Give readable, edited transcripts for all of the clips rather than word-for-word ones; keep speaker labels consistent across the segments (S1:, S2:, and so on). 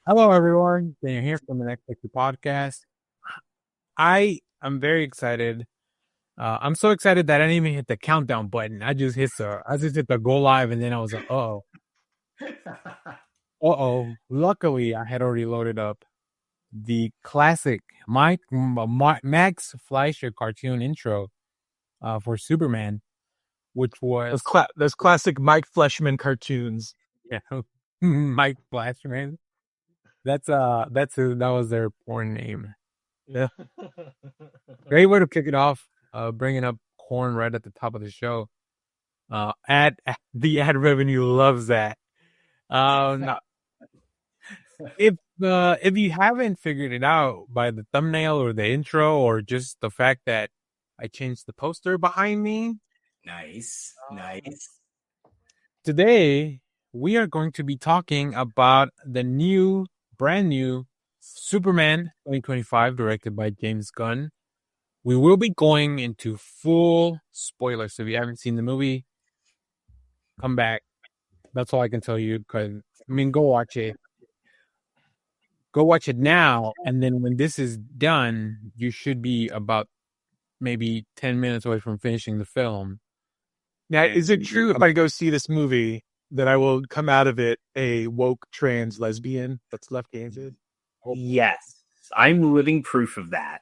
S1: Hello, everyone. Daniel here from the Next Picture Podcast. I am very excited. I'm so excited that I didn't even hit the countdown button. I just hit the go live, and then I was like, Luckily, I had already loaded up the classic Max Fleischer cartoon intro for Superman, which
S2: Those,
S1: was
S2: those classic Mike Fleshman cartoons.
S1: yeah, Mike Fleischman. That was their porn name.
S2: Yeah.
S1: Great way to kick it off. Bringing up corn right at the top of the show. The ad revenue loves that. Now, if you haven't figured it out by the thumbnail or the intro or just the fact that I changed the poster behind me,
S3: Nice,
S1: uh,
S3: nice.
S1: today we are going to be talking about the brand new Superman 2025, directed by James Gunn. We will be going into full spoilers. So if you haven't seen the movie, come back. That's all I can tell you. Because go watch it. Go watch it now, and then when this is done, you should be about maybe 10 minutes away from finishing the film.
S2: Now, is it true if I go see this movie that I will come out of it a woke trans lesbian that's left-handed?
S3: Yes, I'm living proof of that.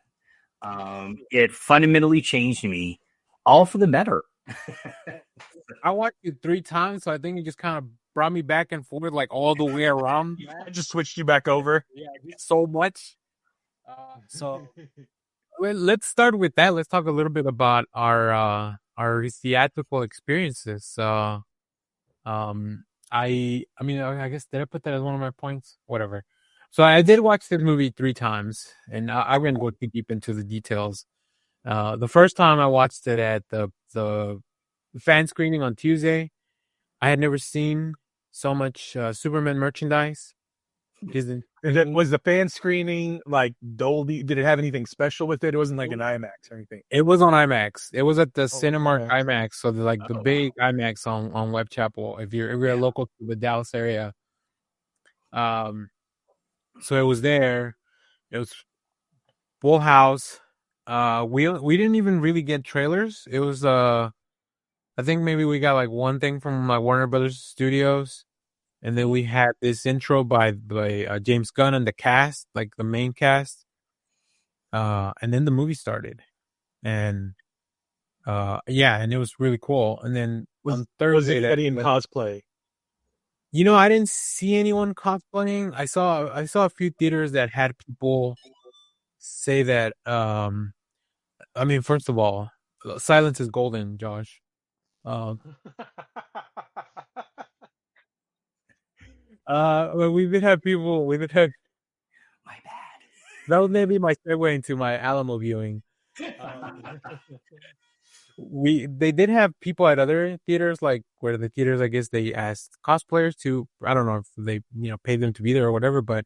S3: It fundamentally changed me, all for the better.
S1: I watched it 3 times, so I think it just kind of brought me back and forth, like all the way around.
S2: I just switched you back over.
S1: Yeah, so much. So well, let's start with that. Let's talk a little bit about our theatrical experiences. I guess did I put that as one of my points? Whatever. So I did watch this movie 3 times, and I wouldn't go too deep into the details. The first time I watched it at the fan screening on Tuesday, I had never seen so much Superman merchandise. Disney.
S2: And then was the fan screening like Dolby? Did it have anything special with it? It wasn't like an IMAX or anything.
S1: It was on IMAX. It was at the Cinemark
S2: okay.
S1: IMAX, so the big IMAX on Web Chapel. If you're local to the Dallas area, so it was there. It was full house. We didn't even really get trailers. It was I think maybe we got like one thing from like Warner Brothers Studios, and then we had this intro by James Gunn and the cast, like the main cast. And then the movie started, and yeah, and it was really cool. And then on
S2: Was
S1: Thursday,
S2: it Eddie in cosplay?
S1: I didn't see anyone cosplaying. I saw a few theaters that had people say that. First of all, silence is golden, Josh. Uh, well, we've been had
S3: My bad.
S1: that was maybe my segue into my Alamo viewing. They did have people at other theaters, like where the theaters, I guess they asked cosplayers to, I don't know if they paid them to be there or whatever, but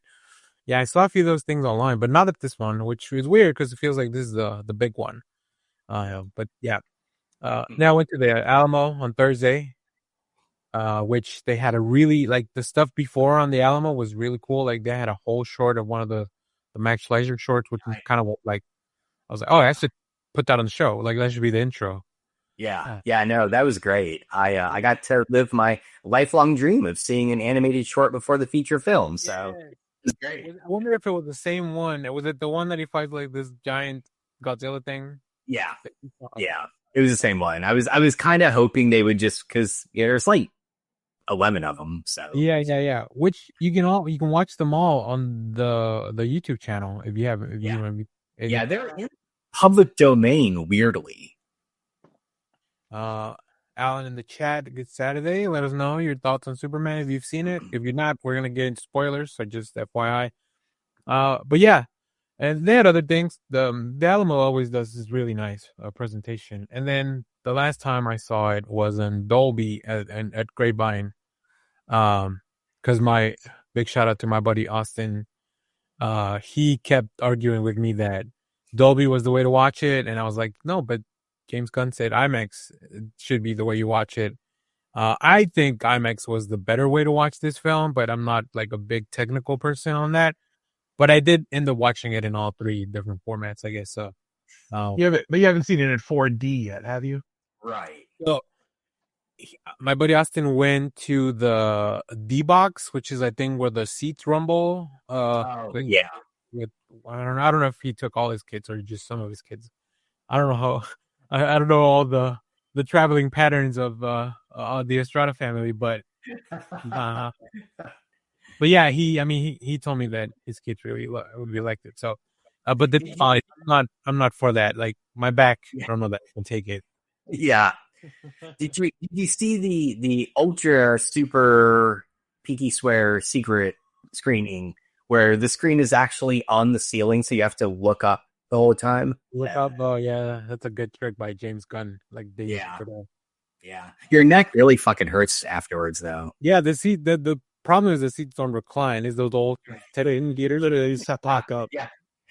S1: yeah, I saw a few of those things online, but not at this one, which is weird because it feels like this is the big one. But yeah, now I went to the Alamo on Thursday, which they had a really, like, the stuff before on the Alamo was really cool. Like they had a whole short of one of the Max Fleischer shorts, which was kind of like, I was like, oh, I should put that on the show. Like that should be the intro.
S3: Yeah, no, that was great. I got to live my lifelong dream of seeing an animated short before the feature film. So
S1: Yeah.
S3: it's great.
S1: I wonder if it was the same one. Was it the one that he fights like this giant Godzilla thing?
S3: Yeah,
S1: Okay.
S3: yeah, it was the same one. I was kind of hoping they would just because there's like 11 of them. So
S1: Yeah. Which you can watch them all on the YouTube channel if you have if you
S3: yeah,
S1: want to
S3: yeah, they're in public domain. Weirdly.
S1: uh Alan in the chat, good Saturday. Let us know your thoughts on Superman if you've seen it. If you're not, we're gonna get into spoilers, so just FYI. But yeah, and they had other things. The Alamo always does this really nice presentation. And then the last time I saw it was in Dolby at Grapevine. Because my big shout out to my buddy Austin. He kept arguing with me that Dolby was the way to watch it, and I was like, no, but James Gunn said IMAX should be the way you watch it. I think IMAX was the better way to watch this film, but I'm not like a big technical person on that. But I did end up watching it in all three different formats, I guess. So,
S2: But you haven't seen it in 4D yet, have you?
S3: Right.
S1: so my buddy Austin went to the D box, which is I think where the seats rumble.
S3: Oh, yeah.
S1: With I don't know if he took all his kids or just some of his kids. I don't know how. I don't know all the traveling patterns of the Estrada family, uh, but yeah, he told me that his kids really liked it. So, but that's fine. I'm not for that. Like my back, I don't know that I can take it.
S3: Yeah. Did you see the ultra super peaky swear secret screening where the screen is actually on the ceiling, so you have to look up the whole time?
S1: Look up. Oh yeah, that's a good trick by James Gunn. Like they used
S3: Yeah.
S1: for that.
S3: Yeah. Your neck really fucking hurts afterwards, though.
S1: Yeah, the problem is the seats don't recline. Is those old
S2: In theater, literally just have to lock up.
S3: Yeah.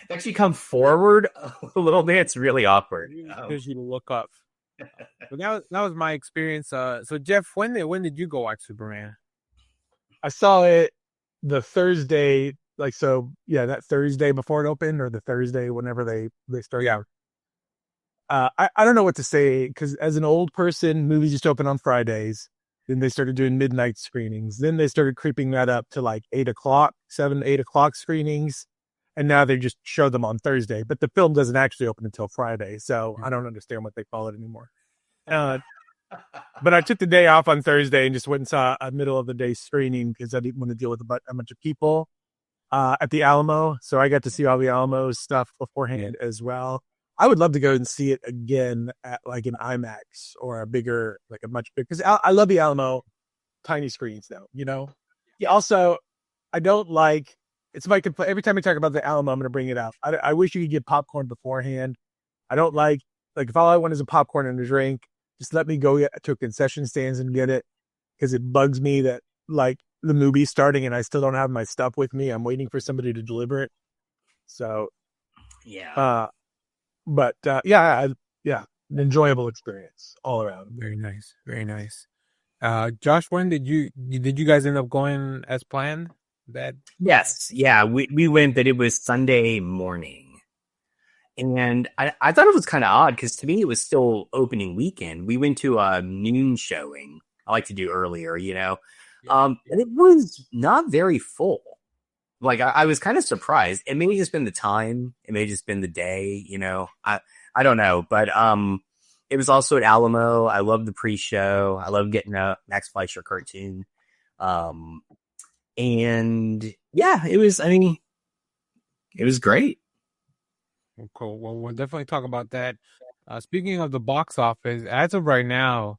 S3: They actually come forward a little bit. It's really awkward.
S1: because you look up. But that was my experience. So Jeff, when did you go watch Superman?
S2: I saw it the Thursday, that Thursday before it opened, or the Thursday whenever they started.
S1: Yeah.
S2: I don't know what to say, because as an old person, movies just open on Fridays. Then they started doing midnight screenings. Then they started creeping that up to like 8 o'clock screenings. And now they just show them on Thursday. But the film doesn't actually open until Friday. So I don't understand what they call it anymore. But I took the day off on Thursday and just went and saw a middle of the day screening because I didn't want to deal with a bunch of people at the Alamo. So I got to see all the Alamo stuff beforehand as well. I would love to go and see it again at like an IMAX or a much bigger, because I love the Alamo tiny screens though, you know? Yeah. Also, I don't like, it's my complaint. Every time I talk about the Alamo, I'm going to bring it up. I wish you could get popcorn beforehand. I don't like if all I want is a popcorn and a drink, just let me go to concession stands and get it, because it bugs me that like the movie's starting and I still don't have my stuff with me. I'm waiting for somebody to deliver it. So,
S3: Yeah.
S2: an enjoyable experience all around.
S1: Very nice, very nice. Josh, when did you guys end up going as planned?
S3: Yes. Yeah. We went, but it was Sunday morning. And I thought it was kind of odd because to me it was still opening weekend. We went to a noon showing. I like to do earlier, you know. And it was not very full. Like I was kind of surprised. It may have just been the time. It may have just been the day, you know. I don't know, but it was also at Alamo. I loved the pre-show. I loved getting a Max Fleischer cartoon. And yeah, it was. I mean, it was great.
S1: Cool. Well, we'll definitely talk about that. Speaking of the box office, as of right now,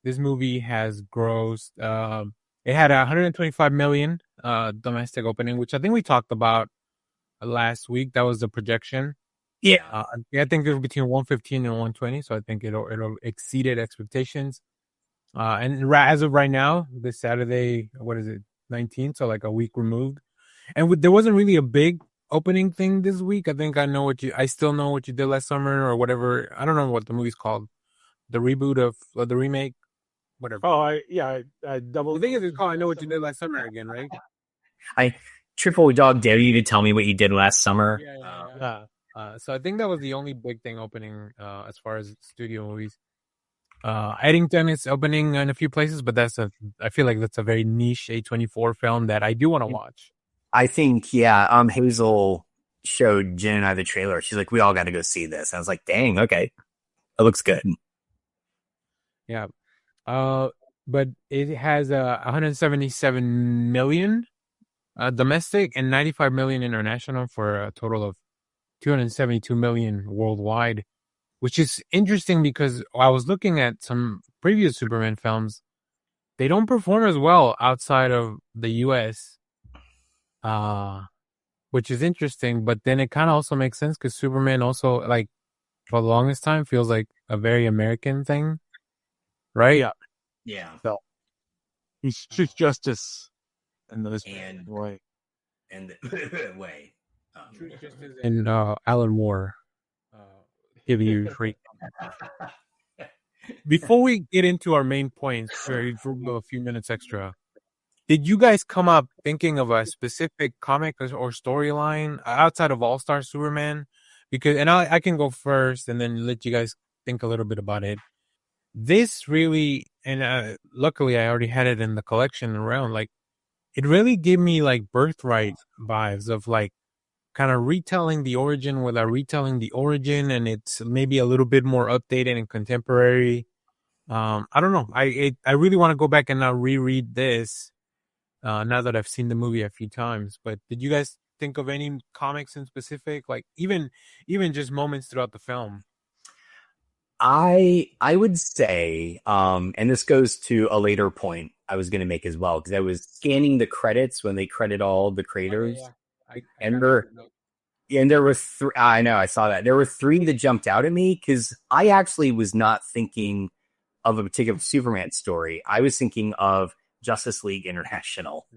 S1: this movie has grossed. It had 125 million domestic opening, which I think we talked about last week. That was the projection.
S3: Yeah.
S1: I think it was between 115 and 120, so I think it'll exceeded expectations. And as of right now, this Saturday, what is it, 19? So like a week removed, and there wasn't really a big opening thing this week. I think I still know what you did last summer or whatever. I don't know what the movie's called, the reboot of the remake, whatever.
S2: Oh, I double.
S1: The thing is, it's called I Know What You Did Last Summer again, right?
S3: I triple dog dare you to tell me what you did last summer.
S1: Yeah. So I think that was the only big thing opening as far as studio movies. Eddington is opening in a few places, but I feel like that's a very niche A24 film that I do want to watch.
S3: I think, yeah, Hazel showed Jen and I the trailer. She's like, we all got to go see this. I was like, dang, okay. It looks good.
S1: Yeah. But it has 177 million domestic and 95 million international for a total of 272 million worldwide, which is interesting because I was looking at some previous Superman films. They don't perform as well outside of the US, which is interesting. But then it kind of also makes sense because Superman also, like, for the longest time, feels like a very American thing, right?
S2: Yeah.
S3: Yeah.
S2: So he's Chief Justice and those way.
S3: And way.
S1: And Alan Moore, giving you free. before we get into our main points, for a few minutes extra, did you guys come up thinking of a specific comic or storyline outside of All Star Superman? Because, and I can go first and then let you guys think a little bit about it. This really, and luckily I already had it in the collection around, like, it really gave me like Birthright vibes of like kind of retelling the origin without retelling the origin, and it's maybe a little bit more updated and contemporary. I don't know. I really want to go back and now reread this now that I've seen the movie a few times. But did you guys think of any comics in specific, like even just moments throughout the film?
S3: I would say, and this goes to a later point I was going to make as well, because I was scanning the credits when they credit all the creators,
S1: I
S3: and
S1: got it.
S3: there were three. I know, I saw that there were three that jumped out at me because I actually was not thinking of a particular Superman story. I was thinking of Justice League International,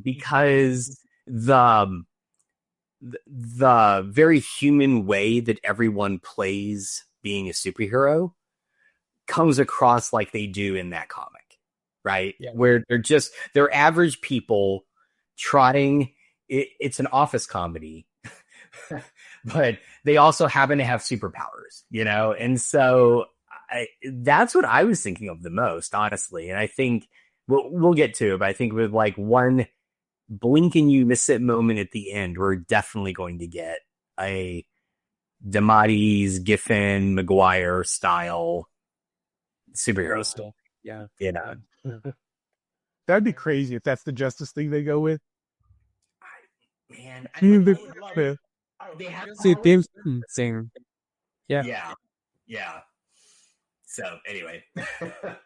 S3: because the very human way that everyone plays being a superhero comes across like they do in that comic, right?
S1: Yeah.
S3: Where they're average people trying. It's an office comedy, but they also happen to have superpowers, and so that's what I was thinking of the most, honestly. And I think we'll get to it, but I think with like one blink and you miss it moment at the end, we're definitely going to get a DeMatteis, Giffen, Maguire style superhero story.
S1: Yeah.
S2: That'd be crazy if that's the Justice League they go with.
S3: Man,
S2: They
S3: have
S1: See, James Gunn sing. Yeah.
S3: yeah. So anyway,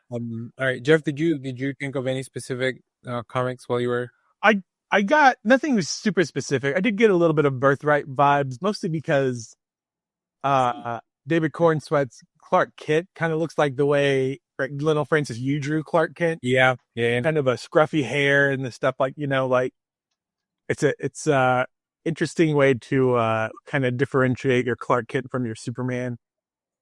S1: All right, Jeff, did you think of any specific comics while you were?
S2: I got nothing was super specific. I did get a little bit of Birthright vibes, mostly because David Cornsweat's Clark Kent kind of looks like the way little Francis you drew Clark Kent.
S1: Yeah.
S2: Kind of a scruffy hair and the stuff like like it's a interesting way to kind of differentiate your Clark Kent from your Superman.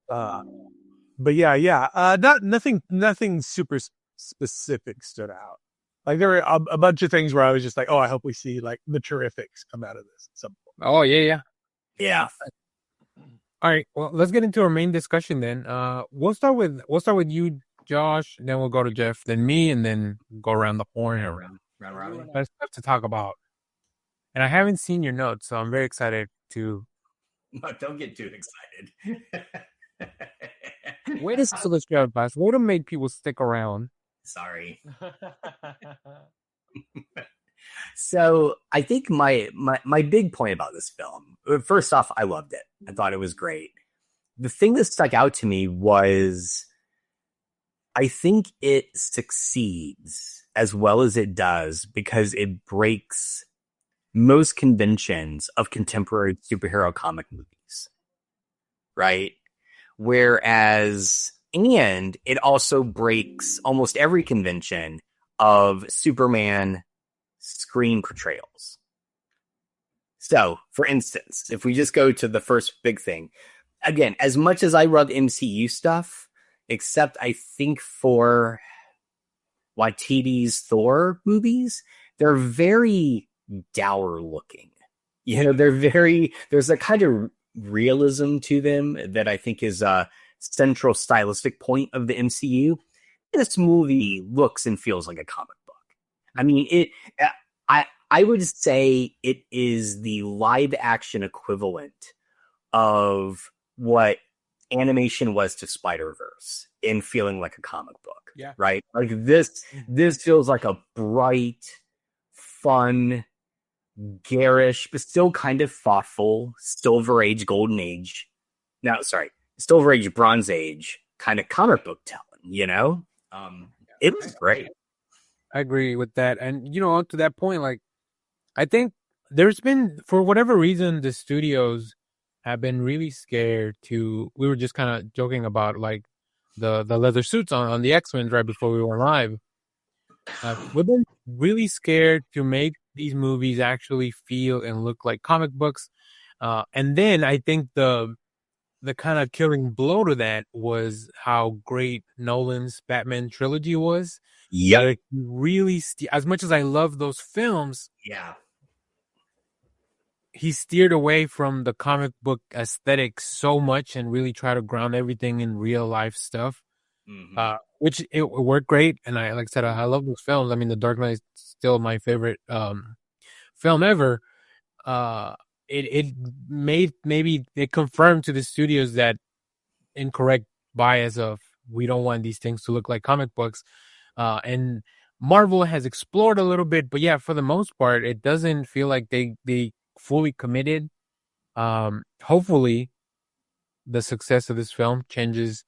S2: But yeah. Nothing super specific stood out. Like there were a bunch of things where I was just like, oh, I hope we see like the Terrifics come out of this at some point.
S1: Oh yeah.
S3: yeah.
S1: All right. Well, let's get into our main discussion then. We'll start with you, Josh, and then we'll go to Jeff, then me, and then go around the horn and around.
S3: Round.
S1: Let's have to talk about. And I haven't seen your notes, so I'm very excited to.
S3: No, don't get too excited.
S1: Wait a second, let's go fast. What would have made people stick around?
S3: Sorry. So I think my big point about this film, first off, I loved it. I thought it was great. The thing that stuck out to me was I think it succeeds as well as it does because it breaks most conventions of contemporary superhero comic movies, right? Whereas, and it also breaks almost every convention of Superman screen portrayals. So, for instance, if we just go to the first big thing, again, as much as I love MCU stuff, except I think for Waititi's Thor movies, they're very dour looking. There's a kind of realism to them that I think is a central stylistic point of the MCU. This movie looks and feels like a comic book. I mean, I would say it is the live action equivalent of what animation was to Spider-Verse in feeling like a comic book.
S1: Yeah.
S3: Right? Like this feels like a bright, fun, garish, but still kind of thoughtful, Silver Age, Golden Age. No, sorry, Silver Age, Bronze Age kind of comic book telling, It was great.
S1: I agree with that. And, to that point, like, I think there's been, for whatever reason, the studios have been really scared we were just kind of joking about, like, the leather suits on the X-Men right before we went live. We've been really scared to make these movies actually feel and look like comic books. And then I think the the kind of killing blow to that was how great Nolan's Batman trilogy was.
S3: Yep.
S1: Like, really, as much as I love those films,
S3: Yeah.
S1: he steered away from the comic book aesthetic so much and really tried to ground everything in real life stuff.
S3: Mm-hmm.
S1: Which it worked great. And like I said, I love those films. I mean, The Dark Knight is still my favorite film ever. Uh, it made maybe it confirmed to the studios that incorrect bias of we don't want these things to look like comic books. And Marvel has explored a little bit, but yeah, for the most part, it doesn't feel like they fully committed. Hopefully, the success of this film changes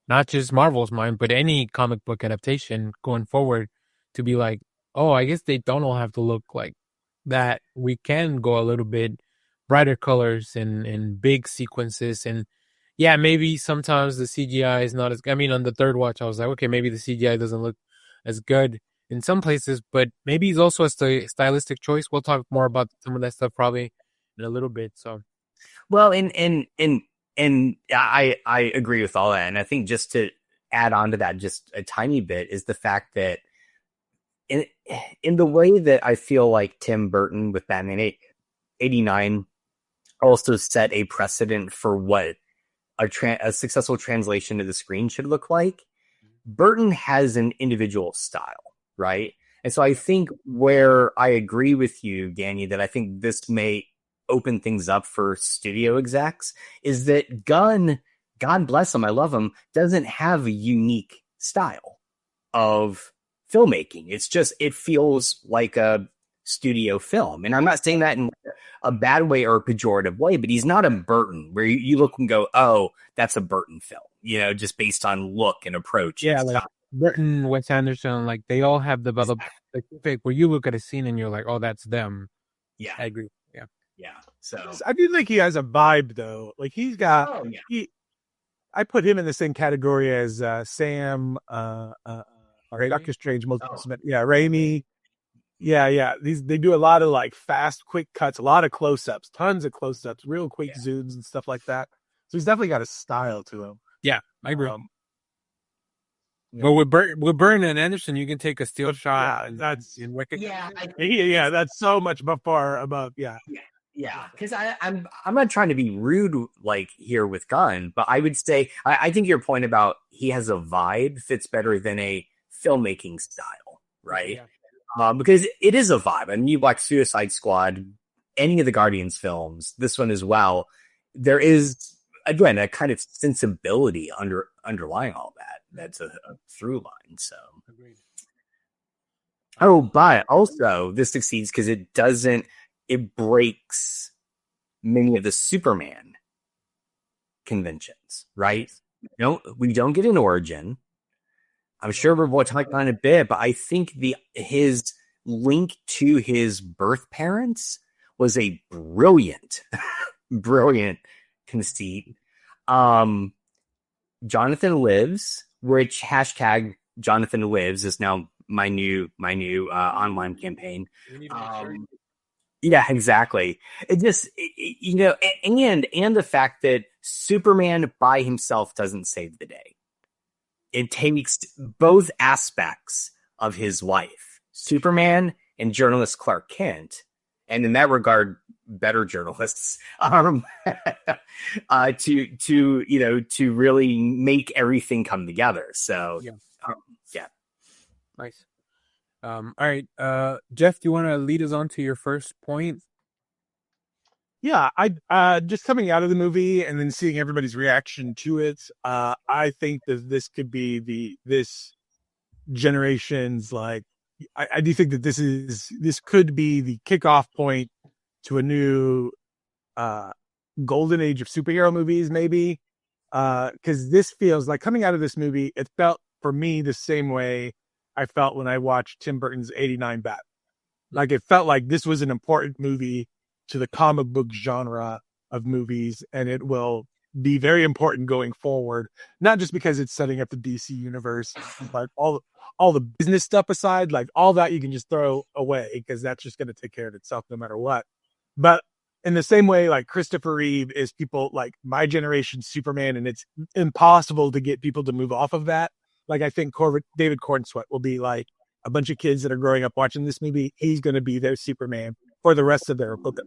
S1: not just Marvel's mind, but any comic book adaptation going forward to be like, oh, I guess they don't all have to look like that. We can go a little bit brighter colors and big sequences. And yeah, maybe sometimes the CGI is not as, I mean, on the third watch, I was like, okay, maybe the CGI doesn't look as good in some places, but maybe it's also a stylistic choice. We'll talk more about some of that stuff probably in a little bit. So,
S3: Well, and I agree with all that, and I think just to add on to that just a tiny bit is the fact that in in the way that I feel like Tim Burton with Batman 89 also set a precedent for what a successful translation to the screen should look like. Burton has an individual style, right? And so I think where I agree with you, Danny, that I think this may open things up for studio execs is that Gunn, God bless him, I love him, doesn't have a unique style of filmmaking. It's just, it feels like a studio film. And I'm not saying that in a bad way or a pejorative way, but he's not a Burton where you look and go, oh, that's a Burton film, just based on look and approach.
S1: yeah,
S3: And
S1: like
S3: stuff.
S1: Burton, Wes Anderson, like they all have developed specific where you look at a scene and you're like, oh, that's them.
S3: Yeah.
S1: I agree. Yeah.
S3: Yeah. So,
S2: I do think he has a vibe though. Like he's got
S3: oh, yeah.
S2: I put him in the same category as Sam Doctor Strange Raimi. Yeah. They do a lot of like fast, quick cuts, a lot of close-ups, tons of close-ups, real quick zooms and stuff like that. So he's definitely got a style to him.
S1: Yeah, I agree.
S2: Yeah.
S1: But with Burton and Anderson, you can take a steel shot.
S2: Yeah, that's
S1: in Wicked.
S2: yeah, that's so much far above. Yeah.
S3: Yeah, because I'm not trying to be rude like here with Gunn, but I would say I think your point about he has a vibe fits better than a filmmaking style, right? Yeah. Because it is a vibe. I mean, you watch Suicide Squad, any of the Guardians films, this one as well. There is again a kind of sensibility underlying all that. That's a through line. So.
S1: Agreed.
S3: Oh, but also this succeeds because it breaks many of the Superman conventions, right? We don't get an origin. I'm sure we'll talk about it in a bit, but I think his link to his birth parents was a brilliant, brilliant conceit. Jonathan Lives, which hashtag Jonathan Lives is now my new online campaign. Yeah, exactly. It just, and the fact that Superman by himself doesn't save the day. It takes both aspects of his life, Superman and journalist Clark Kent, and in that regard, better journalists, to really make everything come together. So, yeah.
S1: Nice. All right. Jeff, do you want to lead us on to your first point?
S2: Yeah, I just coming out of the movie and then seeing everybody's reaction to it, I think that this could be this generation's like I do think that this could be the kickoff point to a new golden age of superhero movies, maybe. Because this feels like coming out of this movie, it felt for me the same way I felt when I watched Tim Burton's 89 Bat. Like it felt like this was an important movie to the comic book genre of movies, and it will be very important going forward. Not just because it's setting up the DC universe, but all the business stuff aside, like all that you can just throw away because that's just going to take care of itself no matter what. But in the same way, like Christopher Reeve is people like my generation Superman, and it's impossible to get people to move off of that. Like I think David Cornsweet will be like a bunch of kids that are growing up watching this movie. He's going to be their Superman for the rest of their book.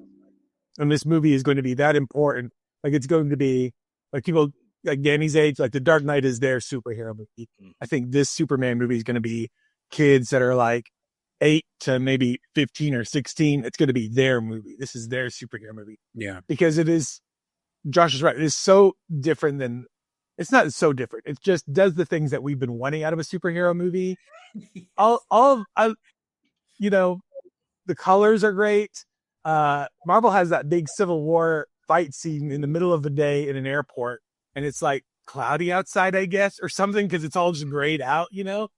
S2: And this movie is going to be that important. Like it's going to be like people like Danny's age, like The Dark Knight is their superhero movie. I think this Superman movie is going to be kids that are like 8 to maybe 15 or 16. It's going to be their movie. This is their superhero movie.
S1: Yeah.
S2: Because it is, Josh is right. It is so different than, it's not so different. It just does the things that we've been wanting out of a superhero movie. You know, the colors are great. Marvel has that big Civil War fight scene in the middle of the day in an airport, and it's like cloudy outside, I guess, or something, because it's all just grayed out, you know.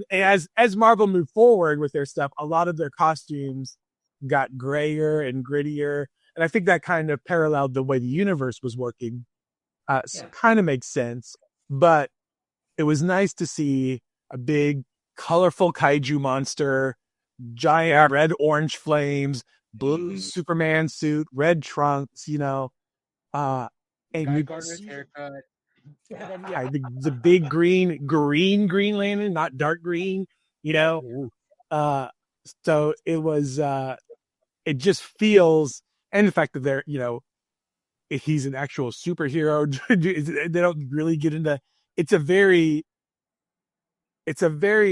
S2: And as Marvel moved forward with their stuff, a lot of their costumes got grayer and grittier, and I think that kind of paralleled the way the universe was working. Kind of makes sense, but it was nice to see a big, colorful kaiju monster, giant red orange flames, blue Superman suit, red trunks, you know, and
S1: Guy Gardner's haircut.
S2: the big Green Lantern, not dark green, you know. So it was it just feels, and the fact that they're, you know, if he's an actual superhero, they don't really get into, it's a very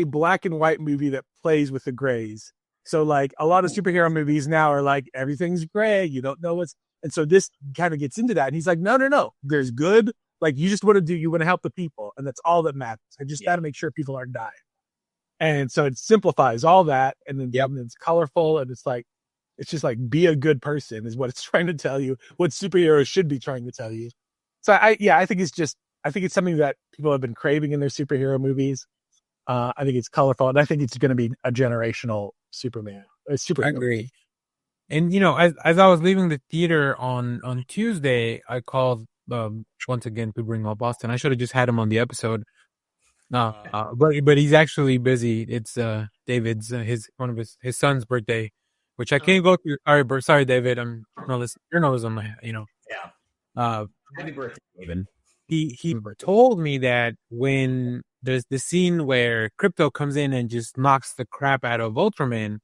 S2: black and white movie that plays with the grays. So like a lot of superhero movies now are like everything's gray, you don't know what's, and so this kind of gets into that. And he's like, no, there's good. Like you want to help the people, and that's all that matters. I just got to make sure people aren't dying. And so it simplifies all that, and then and it's colorful, and it's like, it's just like, be a good person is what it's trying to tell you. What superheroes should be trying to tell you. So I think it's something that people have been craving in their superhero movies. I think it's colorful, and I think it's going to be a generational Superman.
S1: I agree. And you know, as I was leaving the theater on Tuesday, I called once again to bring up Boston. I should have just had him on the episode. But he's actually busy. It's David's one of his son's birthday, which I can't go to. Sorry, David. I'm journalism. You know.
S3: Yeah. Happy birthday, David.
S1: He told me that when there's the scene where Crypto comes in and just knocks the crap out of Ultraman,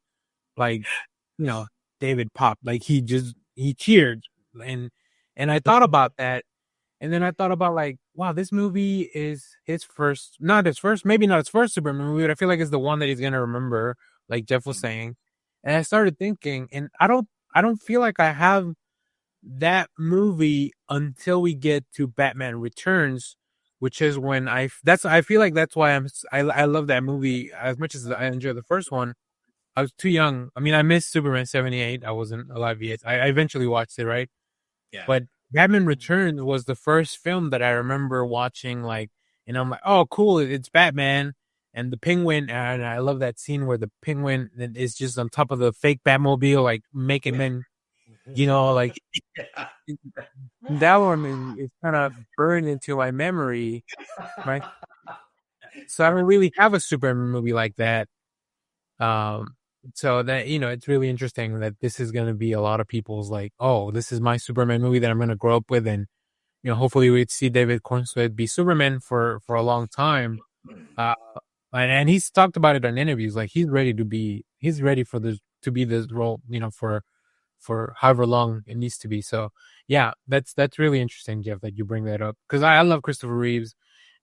S1: like, you know, David popped, like he cheered, and I thought about that, and then I thought about like, wow, this movie is maybe not his first Superman movie, but I feel like it's the one that he's gonna remember, like Jeff was saying, and I started thinking, and I don't feel like I have that movie until we get to Batman Returns, which is when I feel like that's why I love that movie as much as I enjoy the first one. I was too young. I mean, I missed Superman 78. I wasn't alive yet. I eventually watched it, right?
S3: Yeah.
S1: But Batman Returns was the first film that I remember watching, like, and I'm like, oh, cool, it's Batman and the Penguin, and I love that scene where the Penguin is just on top of the fake Batmobile, like making men. You know, like that one is kind of burned into my memory, right? So I don't really have a Superman movie like that. So that, you know, it's really interesting that this is going to be a lot of people's like, oh, this is my Superman movie that I'm going to grow up with, and you know, hopefully we'd see David Cornsweet be Superman for a long time. And he's talked about it in interviews, like he's ready for this to be this role, you know, for however long it needs to be. So yeah, that's really interesting, Jeff, that you bring that up, because I love Christopher Reeves,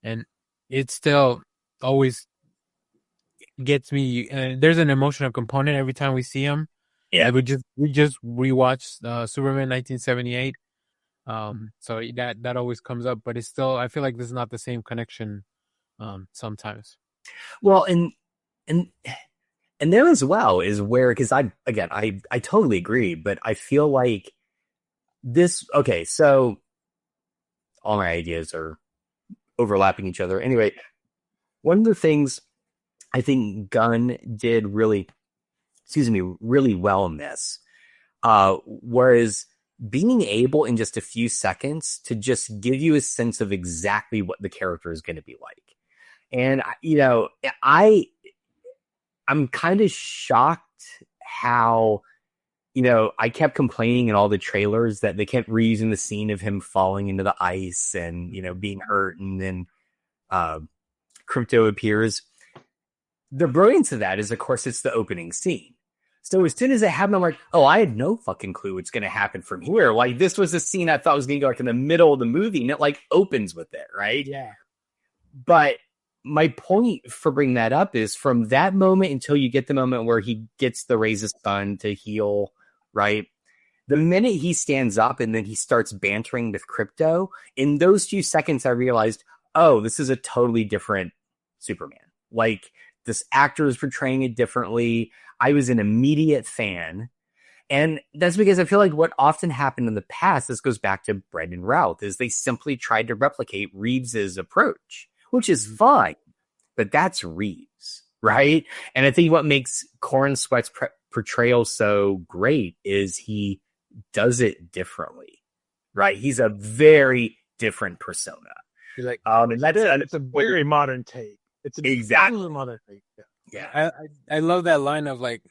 S1: and it still always gets me. There's an emotional component every time we see him.
S3: Yeah,
S1: we just rewatched Superman 1978. So that always comes up, but it's still, I feel like this is not the same connection sometimes.
S3: Well, and there as well is where, because I totally agree, but I feel like this, okay, so all my ideas are overlapping each other. Anyway, one of the things I think Gunn did really well in this, whereas being able in just a few seconds to just give you a sense of exactly what the character is going to be like. And, you know, I'm kind of shocked how, I kept complaining in all the trailers that they kept reusing the scene of him falling into the ice and, being hurt, and then Crypto appears. The brilliance of that is, of course, it's the opening scene. So as soon as it happened, I'm like, oh, I had no fucking clue what's going to happen from here. Like, this was a scene I thought was going to go like in the middle of the movie, and it like opens with it, right?
S1: Yeah.
S3: But my point for bringing that up is from that moment until you get the moment where he gets the Razor's son to heal, right? The minute he stands up and then he starts bantering with Crypto, in those few seconds, I realized, oh, this is a totally different Superman. Like, this actor is portraying it differently. I was an immediate fan. And that's because I feel like what often happened in the past, this goes back to Brendan Routh, is they simply tried to replicate Reeves's approach, which is fine, but that's Reeves, right? And I think what makes Corn Sweat's portrayal so great is he does it differently, right? He's a very different persona.
S2: You're like,
S3: and that's
S2: it's a very modern take. It's an
S3: exactly
S2: modern take.
S3: Yeah.
S1: I love that line of like,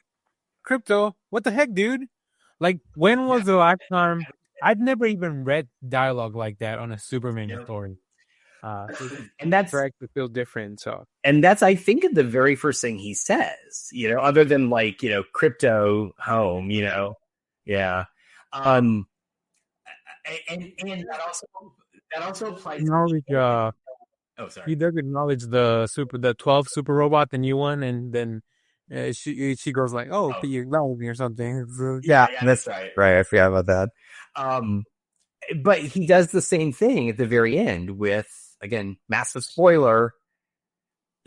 S1: Crypto, what the heck, dude? Like, when was the last time? I'd never even read dialogue like that on a Superman story.
S3: And that's
S2: correct. It feels different. So,
S3: and that's, I think, the very first thing he says, other than like, Crypto home, yeah. And that also applies. Sorry.
S1: He does acknowledge the 12 super robot, the new one, and then she goes like, "Oh, can you acknowledge me or something?"
S3: Yeah, that's right. Right, I forgot about that. But he does the same thing at the very end with, again, massive spoiler,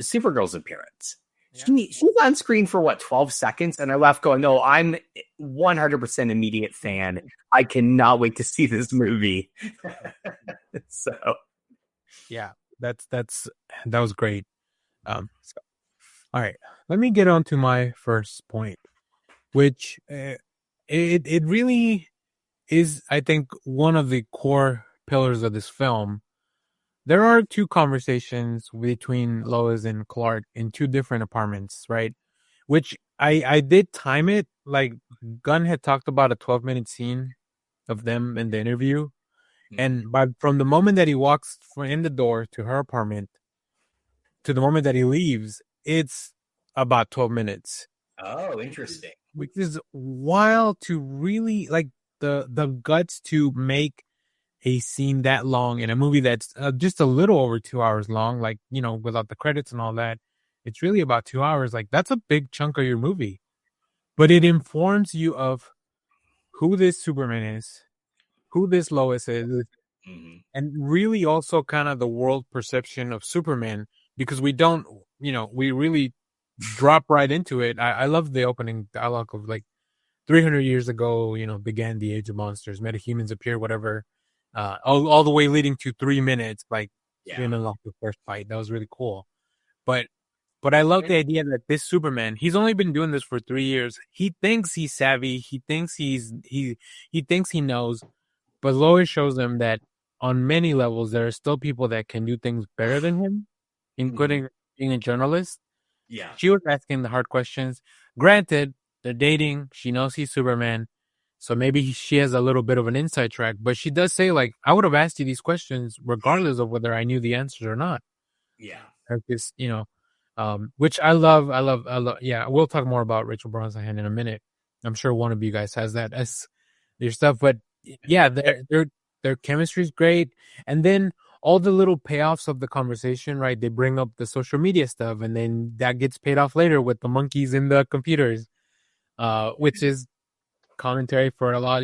S3: Supergirl's appearance. Yeah. She's on screen for 12 seconds, and I left going, no, I'm 100% immediate fan. I cannot wait to see this movie. So,
S1: yeah, that was great. All right, let me get on to my first point, which it really is, I think, one of the core pillars of this film. There are two conversations between Lois and Clark in two different apartments, right? Which I did time it. Like, Gunn had talked about a 12-minute scene of them in the interview. And from the moment that he walks in the door to her apartment to the moment that he leaves, it's about 12 minutes.
S3: Oh, interesting.
S1: Which is wild to really, like, the guts to make a scene that long in a movie that's just a little over 2 hours long, like, without the credits and all that. It's really about 2 hours. Like, that's a big chunk of your movie. But it informs you of who this Superman is, who this Lois is, and really also kind of the world perception of Superman, because we don't, we really drop right into it. I love the opening dialogue of, like, 300 years ago, began the age of monsters, metahumans appear, whatever. All the way leading to 3 minutes, like, him and the first fight. That was really cool. But I love the idea that this Superman, he's only been doing this for 3 years. He thinks he's savvy. He thinks he thinks he knows. But Lois shows him that on many levels, there are still people that can do things better than him, including being a journalist.
S3: Yeah.
S1: She was asking the hard questions. Granted, they're dating. She knows he's Superman. So maybe she has a little bit of an inside track, but she does say, like, I would have asked you these questions regardless of whether I knew the answers or not.
S3: Yeah.
S1: Because, which I love. Yeah, we'll talk more about Rachel Brosnahan in a minute. I'm sure one of you guys has that as your stuff, but yeah, their chemistry is great. And then all the little payoffs of the conversation, right? They bring up the social media stuff, and then that gets paid off later with the monkeys in the computers, which is commentary for a lot,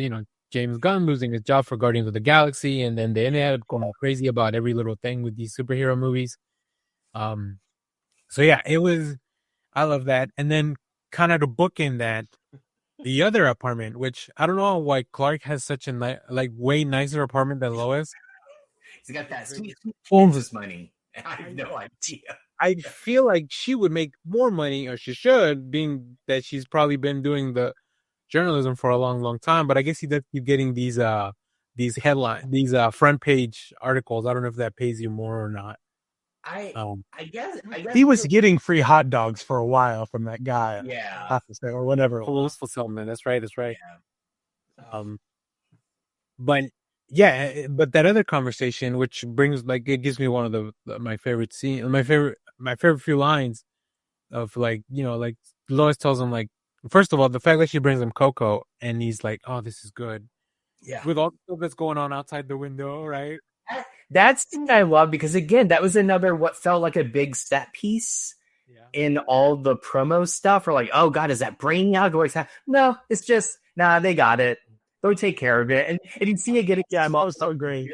S1: James Gunn losing his job for Guardians of the Galaxy, and then they ended up going crazy about every little thing with these superhero movies. So yeah, I love that. And then kind of to bookend that, the other apartment, which I don't know why Clark has such a way nicer apartment than Lois.
S3: He's got that sweet Holmes' money. I have no idea.
S1: I feel like she would make more money, or she should, being that she's probably been doing the journalism for a long, long time. But I guess he does keep getting these headlines, these front page articles. I don't know if that pays you more or not.
S3: I guess
S2: He was getting free hot dogs for a while from that guy,
S3: yeah.
S2: or whatever.
S1: Close fulfillment. That's right. That's right.
S3: Yeah.
S1: But yeah, but that other conversation, which brings like it gives me one of my favorite scene, my favorite few lines of like like Lois tells him like first of all the fact that she brings him cocoa and he's like, oh, this is good
S3: Yeah.
S1: with all the stuff that's going on outside the window, right?
S3: That's the thing I love because again, that was another what felt like a big set piece
S1: Yeah.
S3: in all the promo stuff. Or like, oh god, is that Brainiac or is that? No, it's just they got it. They'll take care of it, and you see it getting
S2: So great.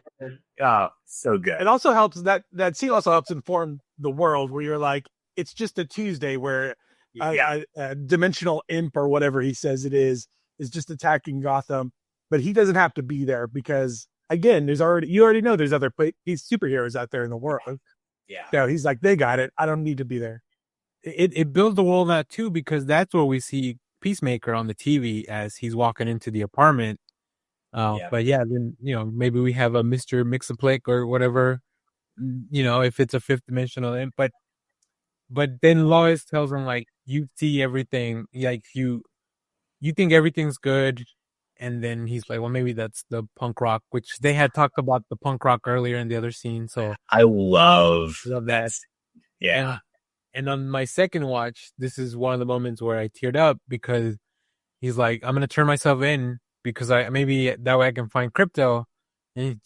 S3: Oh, so good.
S2: It also helps that scene also helps inform the world where you're like, it's just a Tuesday where a dimensional imp or whatever he says it is just attacking Gotham, but he doesn't have to be there because again, you already know there's other these superheroes out there in the world.
S3: Yeah.
S2: So he's like, they got it. I don't need to be there.
S1: It builds the world out too because that's where we see Peacemaker on the TV as he's walking into the apartment. But yeah, then maybe we have a Mr. Mixaplick or whatever. If it's a fifth dimensional imp, but then Lois tells him like you see everything, like you think everything's good, and then he's like, well, maybe that's the punk rock, which they had talked about the punk rock earlier in the other scene. So
S3: I love
S1: that.
S3: Yeah.
S1: And on my second watch, this is one of the moments where I teared up because he's like, I'm gonna turn myself in because maybe that way I can find crypto. And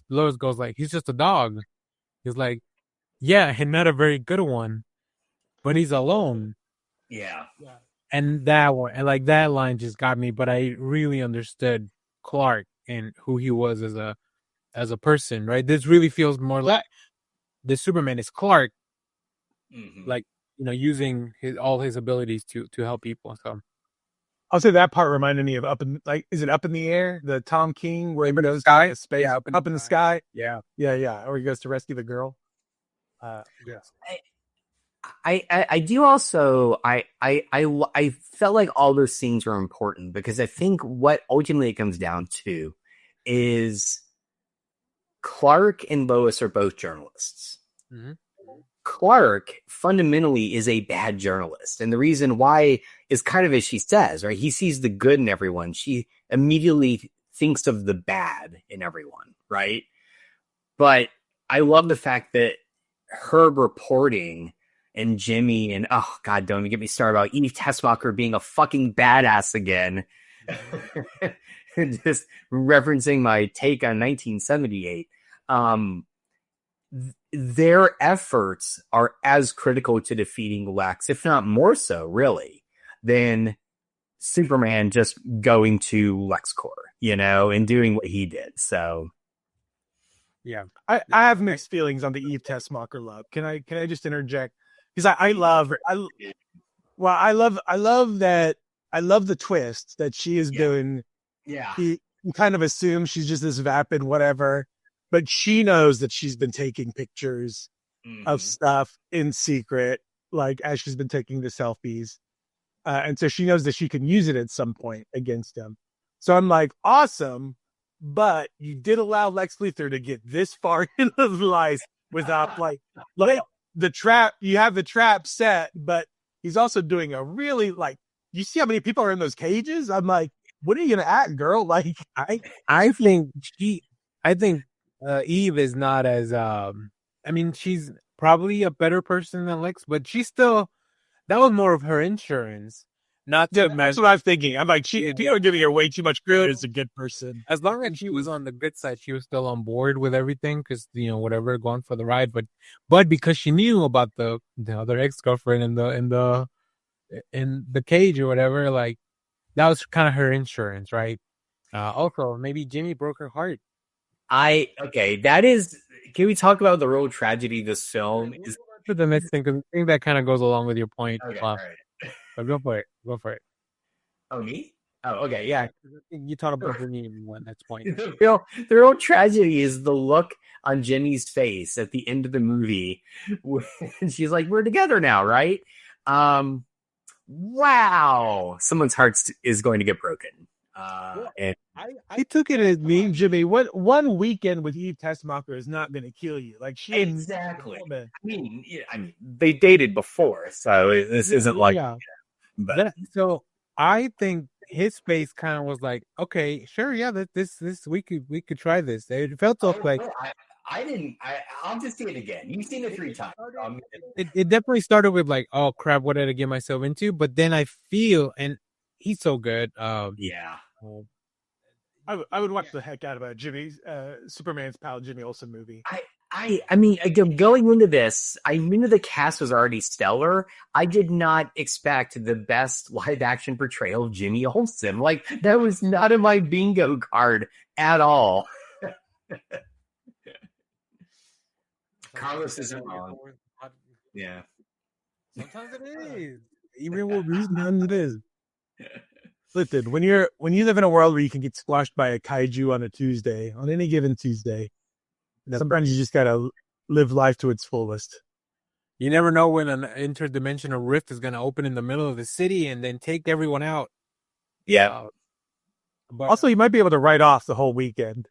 S1: Lois goes like, he's just a dog. He's like, yeah, and not a very good one, but he's alone.
S3: Yeah.
S1: And that one, and like that line just got me. But I really understood Clark and who he was as a person, right? This really feels more like the Superman is Clark, like using all his abilities to help people. So
S2: I'll say that part reminded me of is it Up in the Air? The Tom King where he goes
S1: sky?
S2: to space,
S1: Yeah,
S2: up in the sky.
S1: Yeah.
S2: Or he goes to rescue the girl.
S1: Yes.
S3: I do also I felt like all those scenes were important because I think what ultimately it comes down to is Clark and Lois are both journalists.
S1: Mm-hmm.
S3: Clark fundamentally is a bad journalist. And the reason why is kind of as she says, right? He sees the good in everyone. She immediately thinks of the bad in everyone, right? But I love the fact that her reporting and Jimmy and oh god, don't even get me started about Eve Tessmacher being a fucking badass again. Just referencing my take on 1978. Their efforts are as critical to defeating Lex, if not more so, really, than Superman just going to LexCorp, and doing what he did. So,
S1: yeah,
S2: I have mixed feelings on the Eve Tessmacher love. Can I just interject? Because I love her. I love that. I love the twist that she is doing.
S3: Yeah,
S2: you kind of assume she's just this vapid whatever. But she knows that she's been taking pictures of stuff in secret, like as she's been taking the selfies. And so she knows that she can use it at some point against him. So I'm like, awesome. But you did allow Lex Luthor to get this far into his life without like the trap. You have the trap set, but he's also doing a really you see how many people are in those cages? I'm like, what are you going to act, girl? Like,
S1: I think Eve is not as she's probably a better person than Lex, but she's still that was more of her insurance.
S2: That's what I'm thinking. I'm like, people are giving her way too much credit as a good person.
S1: As long as she was on the good side, she was still on board with everything because whatever, going for the ride. But because she knew about the other ex-girlfriend in the cage or whatever, like that was kind of her insurance, right? Also, maybe Jimmy broke her heart.
S3: that is. Can we talk about the real tragedy of this film?
S1: Is for the next thing because I think that kind of goes along with your point.
S3: Okay,
S1: Wow.
S3: right.
S1: But go for it.
S3: Oh, me? Oh, okay, yeah.
S1: You talked about the name one. That's point.
S3: The real tragedy is the look on Jimmy's face at the end of the movie. She's like, "We're together now, right?" Wow, someone's heart is going to get broken. And
S2: I took it as me, Jimmy. What one weekend with Eve Tessmacher is not going to kill you? Like she
S3: Exactly. I mean, they dated before, so this isn't like.
S1: Yeah.
S3: But
S1: So I think his face kind of was like, okay, sure, yeah, this we could try this. It felt off like
S3: I didn't. I'll just see it again. You've seen it 3 times.
S1: it definitely started with like, oh crap, what did I get myself into? But then I feel, and he's so good.
S3: Yeah.
S2: I would watch the heck out of a Jimmy's Superman's pal Jimmy Olsen movie.
S3: I mean, again, going into this, I knew the cast was already stellar. I did not expect the best live action portrayal of Jimmy Olsen. Like, that was not in my bingo card at all. Carlos isn't wrong. Yeah.
S1: Sometimes it is.
S2: Even with reason it is. Listen, when you live in a world where you can get squashed by a kaiju on a Tuesday, on any given Tuesday, sometimes you just gotta live life to its fullest.
S1: You never know when an interdimensional rift is going to open in the middle of the city and then take everyone out.
S3: Yeah.
S1: But
S2: Also, you might be able to write off the whole weekend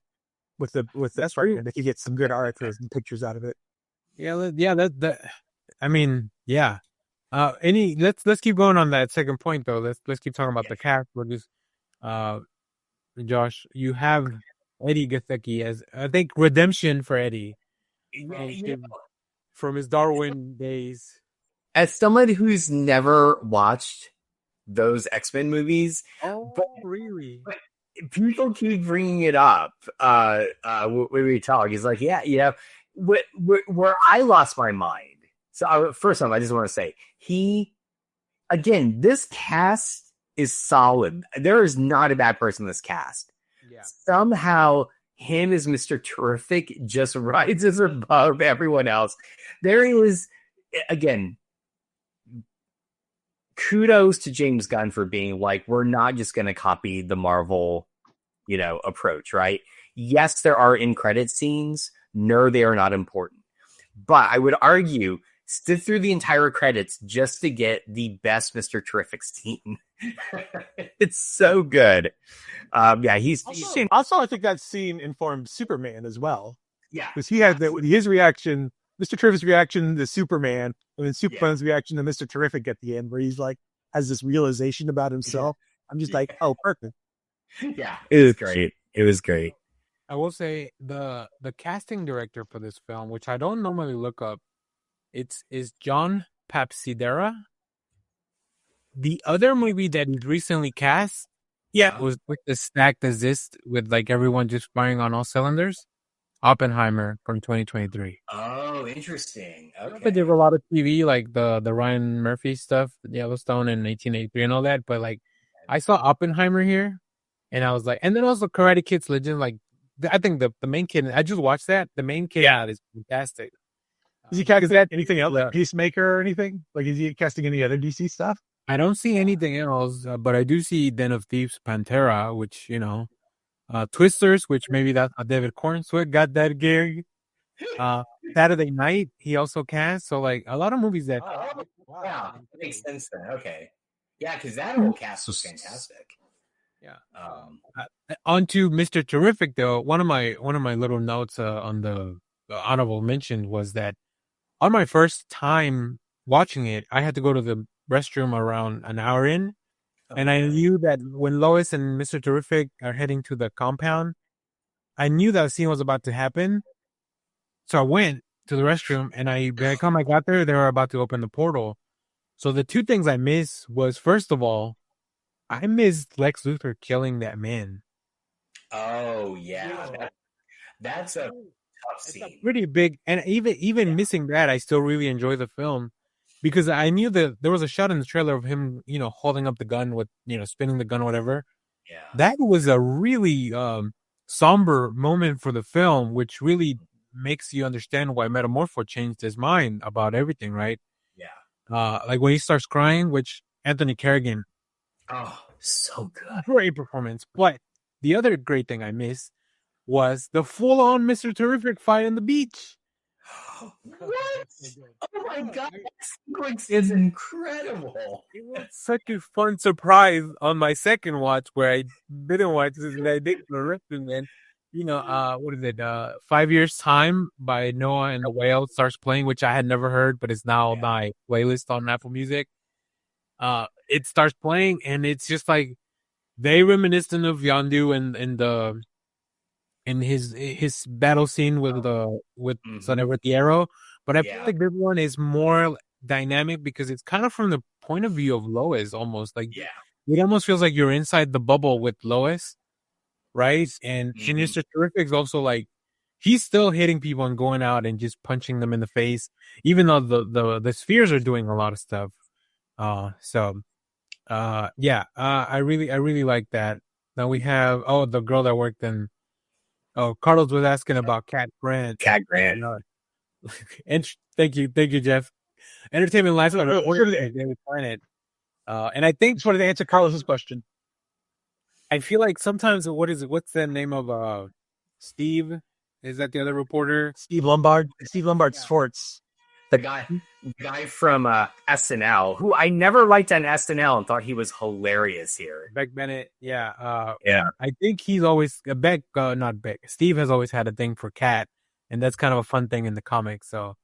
S2: with that's right. If you get some good articles and pictures out of it.
S1: yeah, that. I mean, yeah. Let's keep going on that second point though. Let's keep talking about the cast. We're just, Josh, you have Eddie Gathecki as I think redemption for Eddie from his Darwin days.
S3: As someone who's never watched those X-Men movies,
S1: but really,
S3: people keep bringing it up when we talk. He's like, yeah, where I lost my mind. So first off, I just want to say this cast is solid. There is not a bad person in this cast.
S1: Yeah.
S3: Somehow him as Mr. Terrific just rises above everyone else. There he was, again, kudos to James Gunn for being like, we're not just going to copy the Marvel, approach, right? Yes, there are in-credit scenes. No, they are not important. But I would argue, sit through the entire credits just to get the best Mr. Terrific scene. It's so good. He's
S2: also, I think that scene informed Superman as well.
S3: Yeah,
S2: because he had his reaction, Mr. Terrific's reaction to Superman, and then Superman's reaction to Mr. Terrific at the end, where he's like has this realization about himself. I'm just like, oh, perfect.
S3: Yeah, it was great. It was great.
S1: I will say the casting director for this film, which I don't normally look up, is John Papsidera. The other movie that he's recently cast, was with the Stacked as this, with like everyone just firing on all cylinders. Oppenheimer from 2023.
S3: Oh, interesting. Okay.
S1: But there were a lot of TV, like the Ryan Murphy stuff, Yellowstone in 1883 and all that. But like, I saw Oppenheimer here, and I was like, and then also Karate Kid's Legend. Like, I think the main kid. I just watched that. The main kid is fantastic.
S2: Is he casting anything else? Like Peacemaker or anything? Like, is he casting any other DC stuff?
S1: I don't see anything else, but I do see Den of Thieves, Pantera, which Twisters, which maybe that David Cornswet got that gig. Saturday Night, he also cast. So like a lot of movies that.
S3: Wow, that makes sense then. Okay, yeah, because that whole cast was fantastic.
S1: Yeah. On to Mr. Terrific though. One of my little notes on the honorable mention was that on my first time watching it, I had to go to the restroom around an hour in. And I knew that when Lois and Mr. Terrific are heading to the compound, I knew that scene was about to happen. So I went to the restroom, and by the time I got there, they were about to open the portal. So the two things I missed was, first of all, I missed Lex Luthor killing that man.
S3: Oh, yeah. That's a tough scene.
S1: Pretty big. And even missing that, I still really enjoy the film. Because I knew that there was a shot in the trailer of him, holding up the gun with, spinning the gun or whatever.
S3: Yeah.
S1: That was a really somber moment for the film, which really makes you understand why Metamorpho changed his mind about everything, right?
S3: Yeah.
S1: Like when he starts crying, which Anthony Carrigan.
S3: Oh, so good.
S1: Great performance. But the other great thing I missed was the full-on Mr. Terrific fight on the beach.
S3: What? Oh my
S1: Oh,
S3: god, that sequence is incredible.
S1: it was such a fun surprise on my second watch where I didn't watch this and I did the rest of it. What is it? 5 Years Time by Noah and the Whale starts playing, which I had never heard, but it's now on my playlist on Apple Music. It starts playing and it's just like very reminiscent of Yondu and the in his battle scene with Son with the arrow. But I feel like this one is more dynamic because it's kind of from the point of view of Lois almost. Like it almost feels like you're inside the bubble with Lois, right? And Sinister Terrific is also like he's still hitting people and going out and just punching them in the face, even though the spheres are doing a lot of stuff. I really like that. Now we have the girl that worked in. Oh, Carlos was asking about Cat Grant.
S3: Cat Grant.
S1: And thank you, Jeff. Entertainment lifestyle Daily Planet. And I think
S2: Just wanted to answer Carlos's question.
S1: I feel like sometimes what's the name of Steve? Is that the other reporter?
S2: Steve Lombard Sports.
S3: The guy from SNL, who I never liked on SNL and thought he was hilarious here.
S1: Beck Bennett, yeah. I think he's always not Beck. Steve has always had a thing for Cat, and that's kind of a fun thing in the comics. So,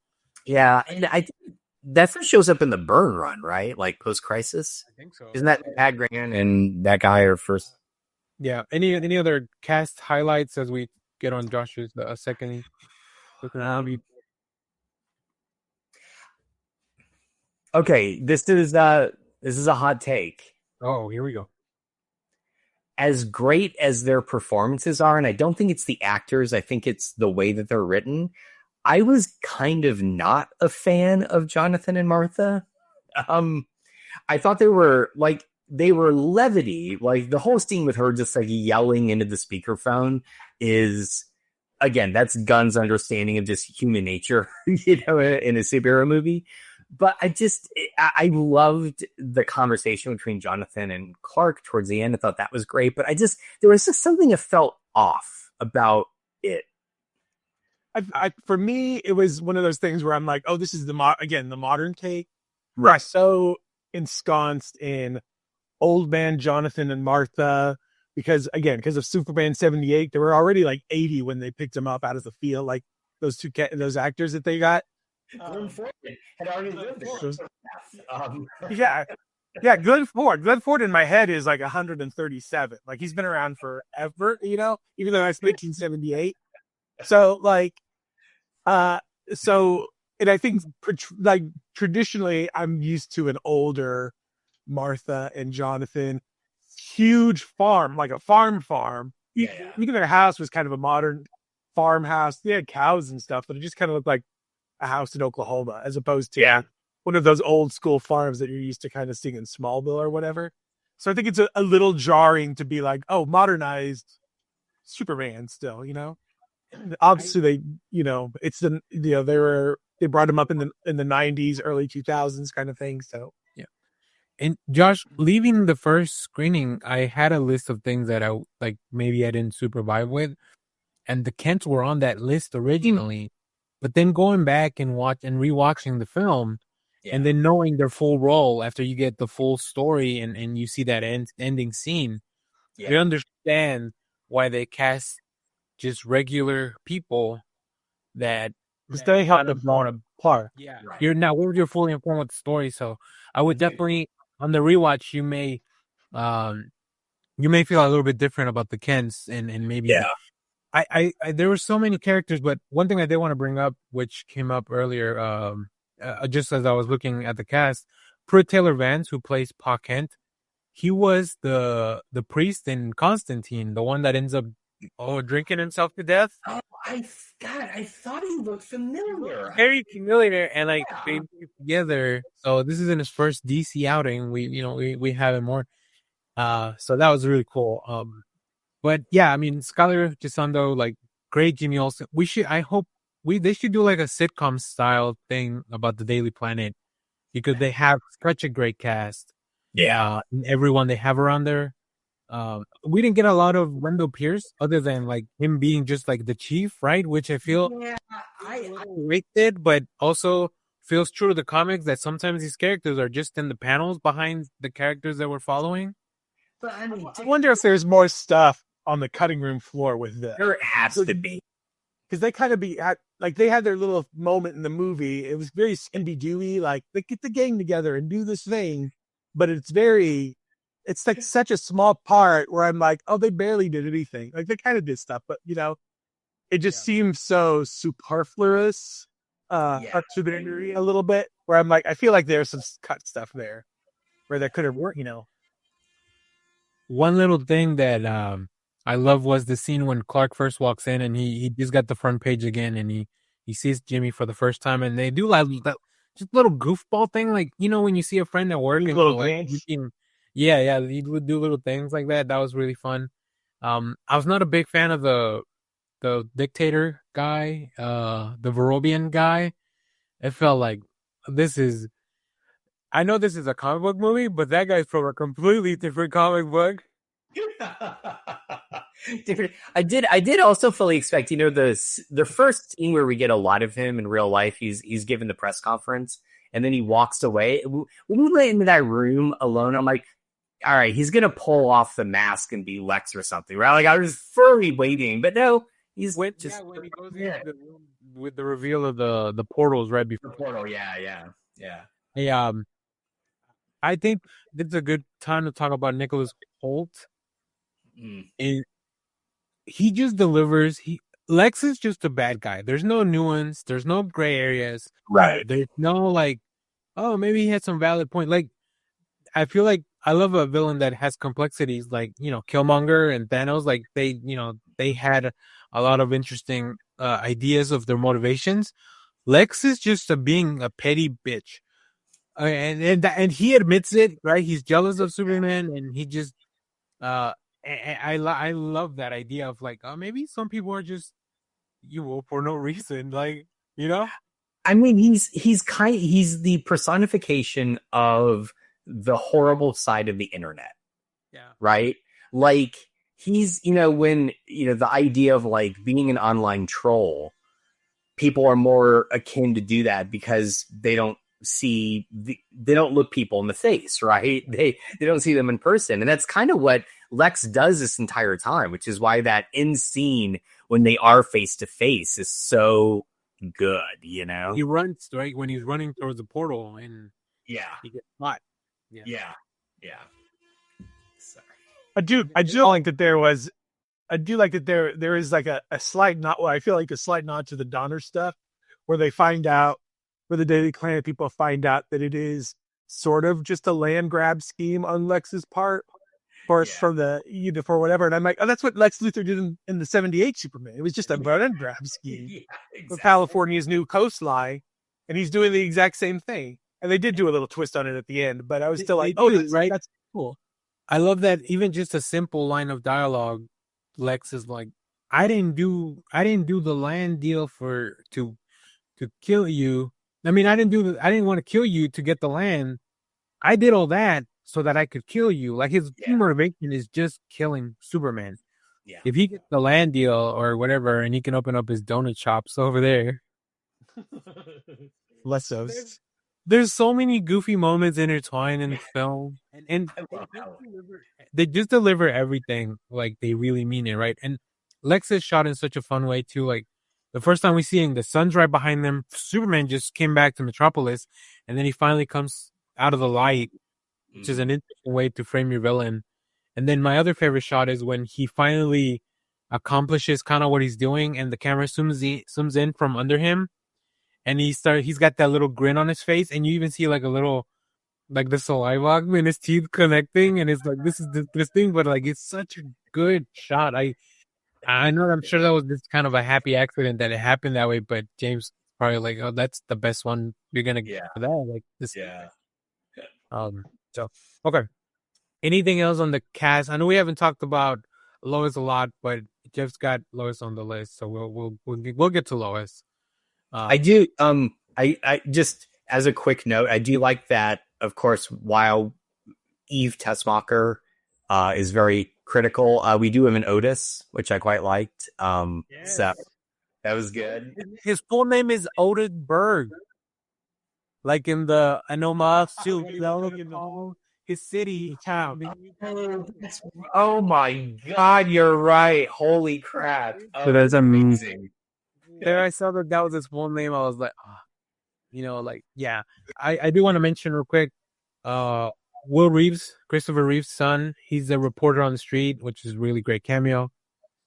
S3: yeah, and I think that first shows up in the Burn run, right? Like post crisis.
S1: I think so.
S3: Isn't that Pat Grant and that guy are first?
S1: Yeah. Any other cast highlights as we get on Josh's second?
S3: Okay, this is a hot take.
S1: Oh, here we go.
S3: As great as their performances are, and I don't think it's the actors, I think it's the way that they're written. I was kind of not a fan of Jonathan and Martha. I thought they were levity. Like the whole scene with her just like yelling into the speakerphone is, again, that's Gunn's understanding of just human nature, in a superhero movie. But I loved the conversation between Jonathan and Clark towards the end. I thought that was great, but there was just something that felt off about it.
S2: For me, it was one of those things where I'm like, oh, this is the modern take. Right. So ensconced in old man Jonathan and Martha, because of Superman 78, there were already like 80 when they picked him up out of the field, like those those actors that they got.
S3: Glenn Ford had already lived
S2: Glenn Ford in my head is like 137. Like he's been around forever, even though that's 1978. So and I think like traditionally I'm used to an older Martha and Jonathan, huge farm, like a farm. Even their house was kind of a modern farmhouse. They had cows and stuff, but it just kind of looked like a house in Oklahoma, as opposed to one of those old school farms that you're used to kind of seeing in Smallville or whatever. So I think it's a little jarring to be like, oh, modernized Superman still, Obviously they brought him up in the 90s, early 2000s kind of thing. So
S1: yeah. And Josh, leaving the first screening, I had a list of things that I like maybe I didn't super vibe with, and the Kents were on that list originally. But then going back and rewatching the film, and then knowing their full role after you get the full story and you see that ending scene, you understand why they cast just regular people that
S2: they help them blown apart.
S1: Yeah, right. You're fully informed with the story, so I would definitely on the rewatch you may feel a little bit different about the Kents and maybe I there were so many characters, but one thing I did want to bring up, which came up earlier, just as I was looking at the cast, Pruitt Taylor Vance, who plays Pa Kent, he was the priest in Constantine, the one that ends up drinking himself to death.
S3: Oh, I thought he looked familiar.
S1: Very familiar, and like they put together. So this is in his first DC outing. We have him more. So that was really cool. But yeah, I mean, Skylar Gisondo, like great Jimmy Olsen. They should do like a sitcom style thing about the Daily Planet because they have such a great cast. Yeah, and everyone they have around there. We didn't get a lot of Wendell Pierce other than like him being just like the chief, right? Which I feel
S3: I
S1: wasted, but also feels true to the comics that sometimes these characters are just in the panels behind the characters that we're following.
S3: but I mean,
S2: I wonder if there's more stuff on the cutting room floor with this.
S3: there has to be.
S2: Because they kind of they had their little moment in the movie. It was very Scooby Dooey, like they get the gang together and do this thing, but it's like such a small part where I'm like, oh, they barely did anything. Like they kind of did stuff, but it just seems so superfluous,
S3: Yeah.
S2: to the degree a little bit. Where I'm like, I feel like there's some cut stuff there where that could have worked.
S1: One little thing that I love was the scene when Clark first walks in and he just got the front page again and he sees Jimmy for the first time and they do like that just little goofball thing like when you see a friend at work and
S2: Little
S1: like,
S2: glance.
S1: yeah he would do little things like that. That was really fun. I was not a big fan of the dictator guy, the Varobian guy. It felt like this is I know this is a comic book movie, but that guy's from a completely different comic book.
S3: Different. I did also fully expect, the first scene where we get a lot of him in real life. He's given the press conference and then he walks away. When we went into that room alone, I'm like, all right, he's gonna pull off the mask and be Lex or something, right? Like I was fully waiting, but no, he's
S1: when
S3: just
S1: when he goes into the room with the reveal of the portals right
S3: the
S1: before.
S3: portal. Yeah.
S1: Hey, I think this is a good time to talk about Nicholas Holt.
S3: Mm.
S1: And he just delivers. Lex is just a bad guy. There's no nuance. There's no gray areas.
S2: Right.
S1: There's no like, oh, maybe he had some valid point. Like, I feel like I love a villain that has complexities, like Killmonger and Thanos. Like they had a lot of interesting ideas of their motivations. Lex is just being a petty bitch. And he admits it, right? He's jealous of Superman, and he just I love that idea of like, maybe some people are just evil for no reason, like
S3: I mean, he's the personification of the horrible side of the internet,
S1: yeah,
S3: right? Like he's, when, the idea of like being an online troll, people are more akin to do that because they don't they don't look people in the face, right? They don't see them in person. And that's kind of what Lex does this entire time, which is why that end scene when they are face to face is so good,
S1: he runs right when he's running towards the portal and
S3: Yeah.
S1: he gets caught.
S3: Yeah. Sorry.
S2: I do like that there is like a slight nod. Well, I feel like a slight nod to the Donner stuff, where the Daily Planet people find out that it is sort of just a land grab scheme on Lex's part, for for whatever. And I'm like, oh, that's what Lex Luthor did in the '78 Superman. It was just a land grab scheme for California's new coastline, and he's doing the exact same thing. And they did do a little twist on it at the end, but I was still like,
S1: right?
S2: That's cool.
S1: I love that even just a simple line of dialogue, Lex is like, I didn't do the land deal to kill you. I mean, I didn't want to kill you to get the land. I did all that so that I could kill you. Like his motivation is just killing Superman.
S3: Yeah.
S1: If he gets the land deal or whatever, and he can open up his donut shops over there.
S2: Less so.
S1: There's so many goofy moments intertwined in the film, and they just deliver everything like they really mean it, right? And Lex is shot in such a fun way too. Like the first time we see him, the sun's right behind them. Superman just came back to Metropolis, and then he finally comes out of the light, which is an interesting way to frame your villain. And then my other favorite shot is when he finally accomplishes kind of what he's doing, and the camera zooms in from under him. And he's got that little grin on his face, and you even see like a little, like the saliva in his teeth connecting, and it's like this is this thing, but like it's such a good shot. I know I'm sure that was just kind of a happy accident that it happened that way, but James probably like, oh, that's the best one you're gonna get for that. Like this, So okay, anything else on the cast? I know we haven't talked about Lois a lot, but Jeff's got Lois on the list, so we'll get to Lois.
S3: I do. I just as a quick note, I do like that. Of course, while Eve Tessmacher is very critical. We do have an Otis, which I quite liked. So
S1: Yes.
S3: that was good.
S1: His full name is Otis Berg. Like in the Anoma Suit, his city, town.
S3: Oh my God, you're right. Holy crap.
S1: So that's
S3: Amazing.
S1: there I saw that was his full name. I was like, ah, like, yeah. I do want to mention real quick, uh, Will Reeves, Christopher Reeves' son. He's a reporter on the street, which is a really great cameo.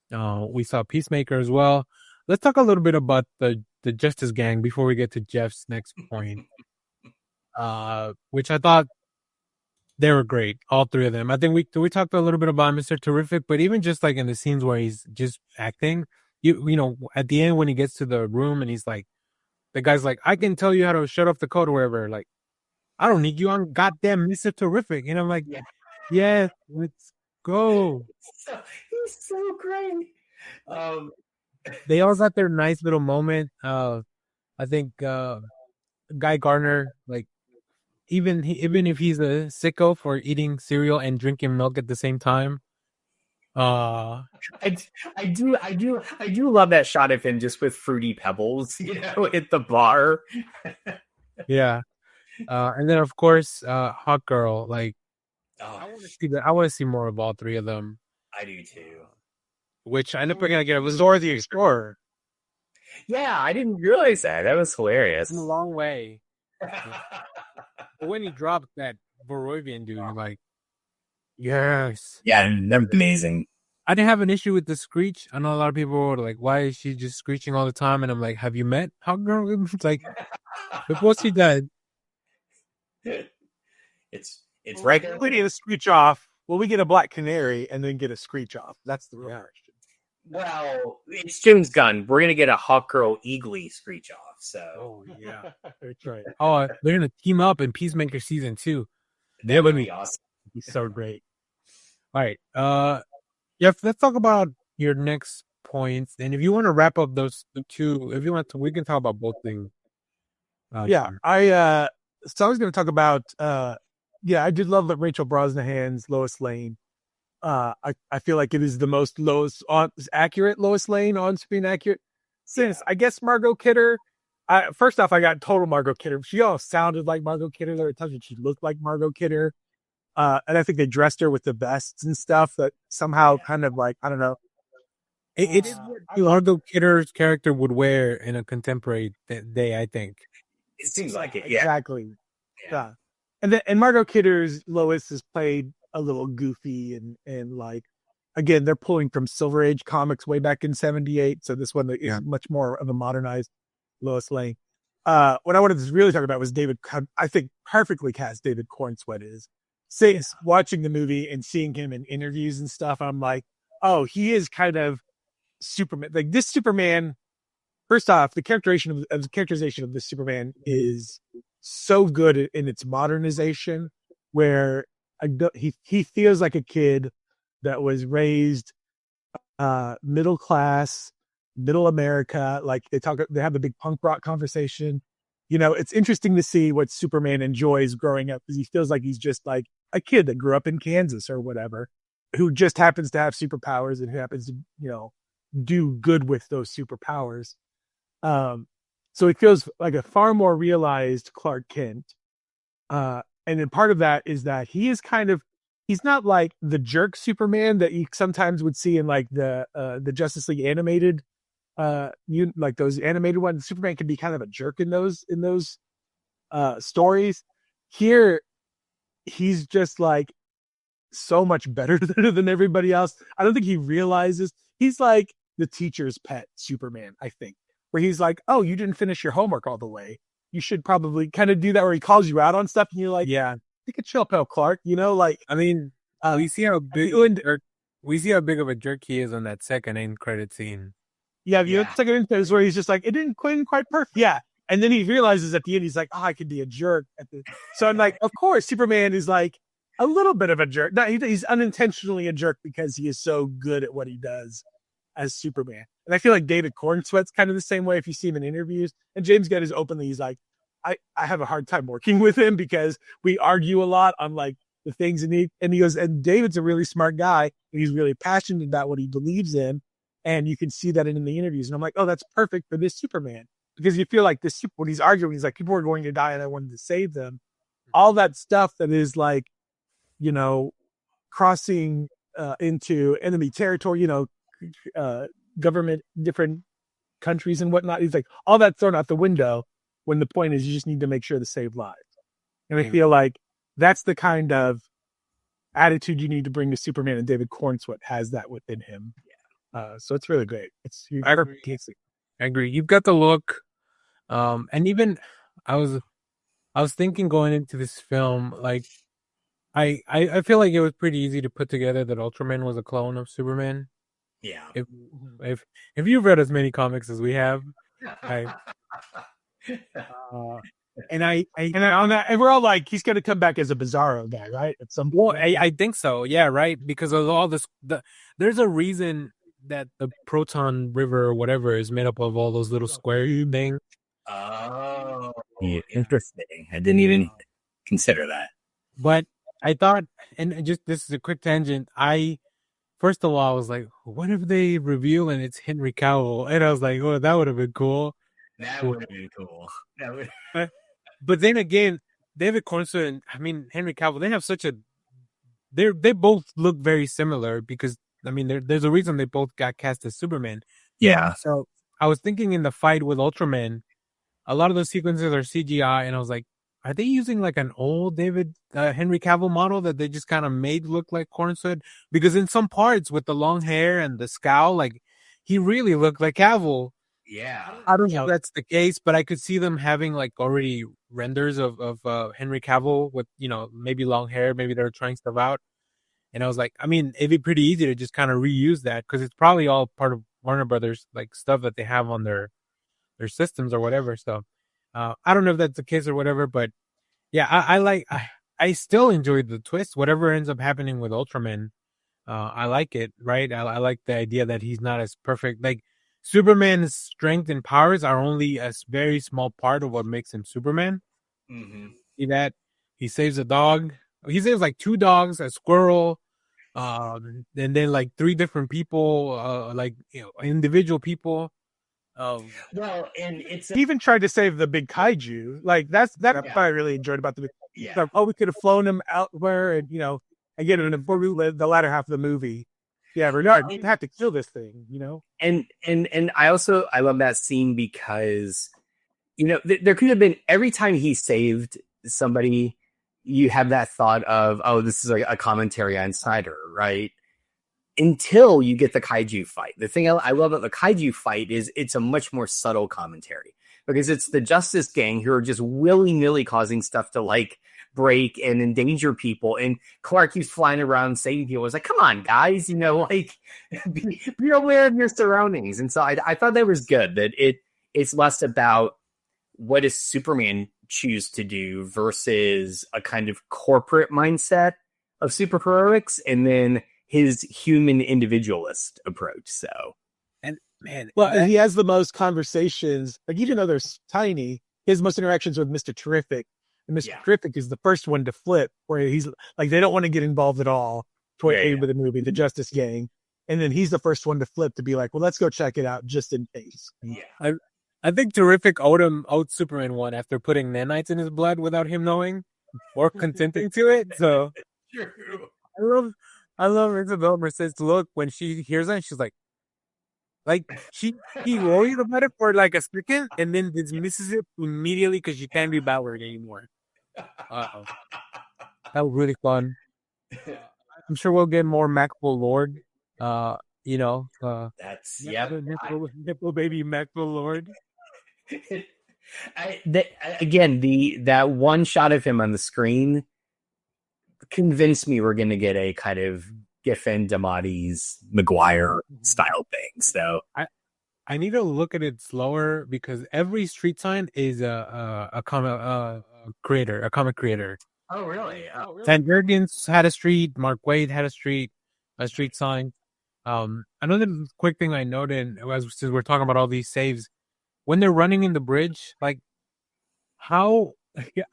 S1: We saw Peacemaker as well. Let's talk a little bit about the Justice Gang before we get to Jeff's next point. Which I thought they were great, all three of them. I think we talked a little bit about Mr. Terrific, but even just like in the scenes where he's just acting, at the end when he gets to the room and he's like, the guy's like, I can tell you how to shut off the code or whatever. Like, I don't need you on goddamn Mr. Terrific. And I'm like, yeah, let's go.
S3: He's so great.
S1: They all got their nice little moment. I think Guy Gardner, like, even if he's a sicko for eating cereal and drinking milk at the same time.
S3: I do love that shot of him just with fruity pebbles, at the bar.
S1: Yeah. And then of course, Hot Girl, like, I want to see that. I want to see more of all three of them.
S3: I do too.
S1: Which I never gonna get. It was
S2: Zora the Explorer.
S3: Yeah, I didn't realize that. That was hilarious.
S1: in a long way. But when he dropped that Borovian dude, you're like, yes.
S3: Yeah, they're amazing.
S1: I didn't have an issue with the screech. I know a lot of people were like, why is she just screeching all the time? And I'm like, have you met Hot Girl? It's like, before she died.
S3: It's regular.
S2: We need a screech off. Well, we get a Black Canary and then get a screech off. That's the real question.
S3: Well, it's James Gunn. We're gonna get a Hawk Girl Eagly screech off. So,
S1: Oh, yeah.
S2: That's right.
S1: Oh, they're going to team up in Peacemaker season 2.
S3: that would be awesome.
S2: He's so great.
S1: All right. Yeah, let's talk about your next points. And if you want to wrap up those two, if you want to, we can talk about both things.
S2: Yeah, so I was going to talk about, I did love that Rachel Brosnahan's Lois Lane. I feel like it is the most accurate Lois Lane on screen accurate since I guess Margot Kidder. First off, I got total Margot Kidder. She all sounded like Margot Kidder. There were times when she looked like Margot Kidder. And I think they dressed her with the vests and stuff that somehow kind of like, I don't know.
S1: It is what Margot Kidder's character would wear in a contemporary day, I think.
S3: It seems like it. Yeah.
S2: Exactly. Yeah. And Margot Kidder's Lois is played a little goofy and like, again, they're pulling from Silver Age comics way back in 78. So this one is much more of a modernized Lois Lane. What I wanted to really talk about was I think perfectly cast David Cornsweet is. Watching the movie and seeing him in interviews and stuff, I'm like, oh, he is kind of Superman. Like this Superman, first off, the characterization of this Superman is so good in its modernization, where he feels like a kid that was raised middle class, middle America. Like they have the big punk rock conversation. It's interesting to see what Superman enjoys growing up because he feels like he's just like a kid that grew up in Kansas or whatever, who just happens to have superpowers and who happens to, do good with those superpowers. So it feels like a far more realized Clark Kent. And then part of that is that he's not like the jerk Superman that you sometimes would see in like the Justice League animated, like those animated ones. Superman can be kind of a jerk in those stories. Here, he's just like so much better than everybody else. I don't think he realizes he's like the teacher's pet Superman, I think, where he's like, oh, you didn't finish your homework all the way. You should probably kind of do that, where he calls you out on stuff and you're like,
S1: yeah,
S2: take a chill pill, Clark, like,
S1: I mean, we see how big of a jerk he is on that second end credit scene.
S2: Yeah, the second end is where he's just like, it didn't quite perfect. Yeah. And then he realizes at the end, he's like, oh, I could be a jerk. So I'm like, of course, Superman is like a little bit of a jerk. No, he's unintentionally a jerk because he is so good at what he does as Superman. And I feel like David Cornsweet's kind of the same way if you see him in interviews. And James Gunn he's like, I have a hard time working with him because we argue a lot on like the things, and he goes, and David's a really smart guy, and he's really passionate about what he believes in, and you can see that in the interviews. And I'm like, oh, that's perfect for this Superman, because you feel like this when he's arguing, he's like, people are going to die, and I wanted to save them. All that stuff that is like, you know, crossing into enemy territory, government, different countries and whatnot. He's like, all that's thrown out the window when the point is you just need to make sure to save lives. And I feel like that's the kind of attitude you need to bring to Superman, and David Cornsweet has that within him. So it's really great.
S1: I agree. You've got the look. And even I was thinking going into this film, like I feel like it was pretty easy to put together that Ultraman was a clone of Superman.
S3: Yeah.
S1: If you've read as many comics as we have,
S2: and we're all like, he's going to come back as a Bizarro guy, right? At some point.
S1: Well, I think so. Yeah, right. Because of all this, there's a reason that the Proton River or whatever is made up of all those little square things.
S3: Oh, yeah, interesting. I didn't even consider that.
S1: But I thought, and just this is a quick tangent. First of all, I was like, what if they reveal and it's Henry Cavill? And I was like, oh, that would have been cool.
S3: That would have been cool.
S1: But then again, David Cornsweet and Henry Cavill, they have they both look very similar because there's a reason they both got cast as Superman.
S3: Yeah.
S1: So I was thinking in the fight with Ultraman, a lot of those sequences are CGI, and I was like, are they using like an old Henry Cavill model that they just kind of made look like Cornsweet? Because in some parts with the long hair and the scowl, like he really looked like Cavill.
S3: Yeah.
S1: I don't know if that's the case, but I could see them having like already renders of Henry Cavill with, maybe long hair. Maybe they're trying stuff out. And I was like, it'd be pretty easy to just kind of reuse that because it's probably all part of Warner Brothers, like stuff that they have on their systems or whatever. So I don't know if that's the case or whatever, but yeah, I still enjoyed the twist. Whatever ends up happening with Ultraman, I like it, right? I like the idea that he's not as perfect. Like Superman's strength and powers are only a very small part of what makes him Superman.
S3: Mm-hmm.
S1: See that? He saves a dog. He saves like 2 dogs, a squirrel, and then like 3 different people, individual people.
S3: Well, and
S2: he even tried to save the big kaiju. Like that's what I really enjoyed about the movie.
S3: Yeah.
S2: Like, we could have flown him out where, and again, before we live the latter half of the movie. Yeah, we're not have to kill this thing,
S3: And I love that scene because there could have been every time he saved somebody, you have that thought of, oh, this is a commentary on Snyder, right? Until you get the kaiju fight. The thing I love about the kaiju fight is it's a much more subtle commentary because it's the Justice Gang who are just willy-nilly causing stuff to like break and endanger people, and Clark keeps flying around saving people. It's like, come on, guys, be aware of your surroundings. And so I thought that was good, that it's less about what does Superman choose to do versus a kind of corporate mindset of superheroics, and then his human individualist approach. So,
S1: and man,
S2: he has the most conversations, like even though they're tiny, his most interactions with Mr. Terrific. And Mr. Terrific is the first one to flip, where he's like, they don't want to get involved at all toward with the movie, the Justice Gang. And then he's the first one to flip to be like, well, let's go check it out just in case.
S3: Yeah.
S1: I think Terrific owed Superman one after putting nanites in his blood without him knowing or consenting to it. So
S3: True.
S1: I love Isabel Merced's look when she hears that. She's like he worries about it for like a second and then dismisses it immediately because she can't be Ballard anymore. That was really fun. I'm sure we'll get more Maxwell Lord.
S3: That's
S1: nipple baby Maxwell Lord.
S3: That one shot of him on the screen convinced me we're going to get a kind of Giffen, DeMatteis, McGuire style thing. So
S1: I need to look at it slower because every street sign is a comic creator.
S3: Oh, really?
S1: Van Jurgens had a street. Mark Waid had a street sign. Another quick thing I noted since we're talking about all these saves, when they're running in the bridge, like how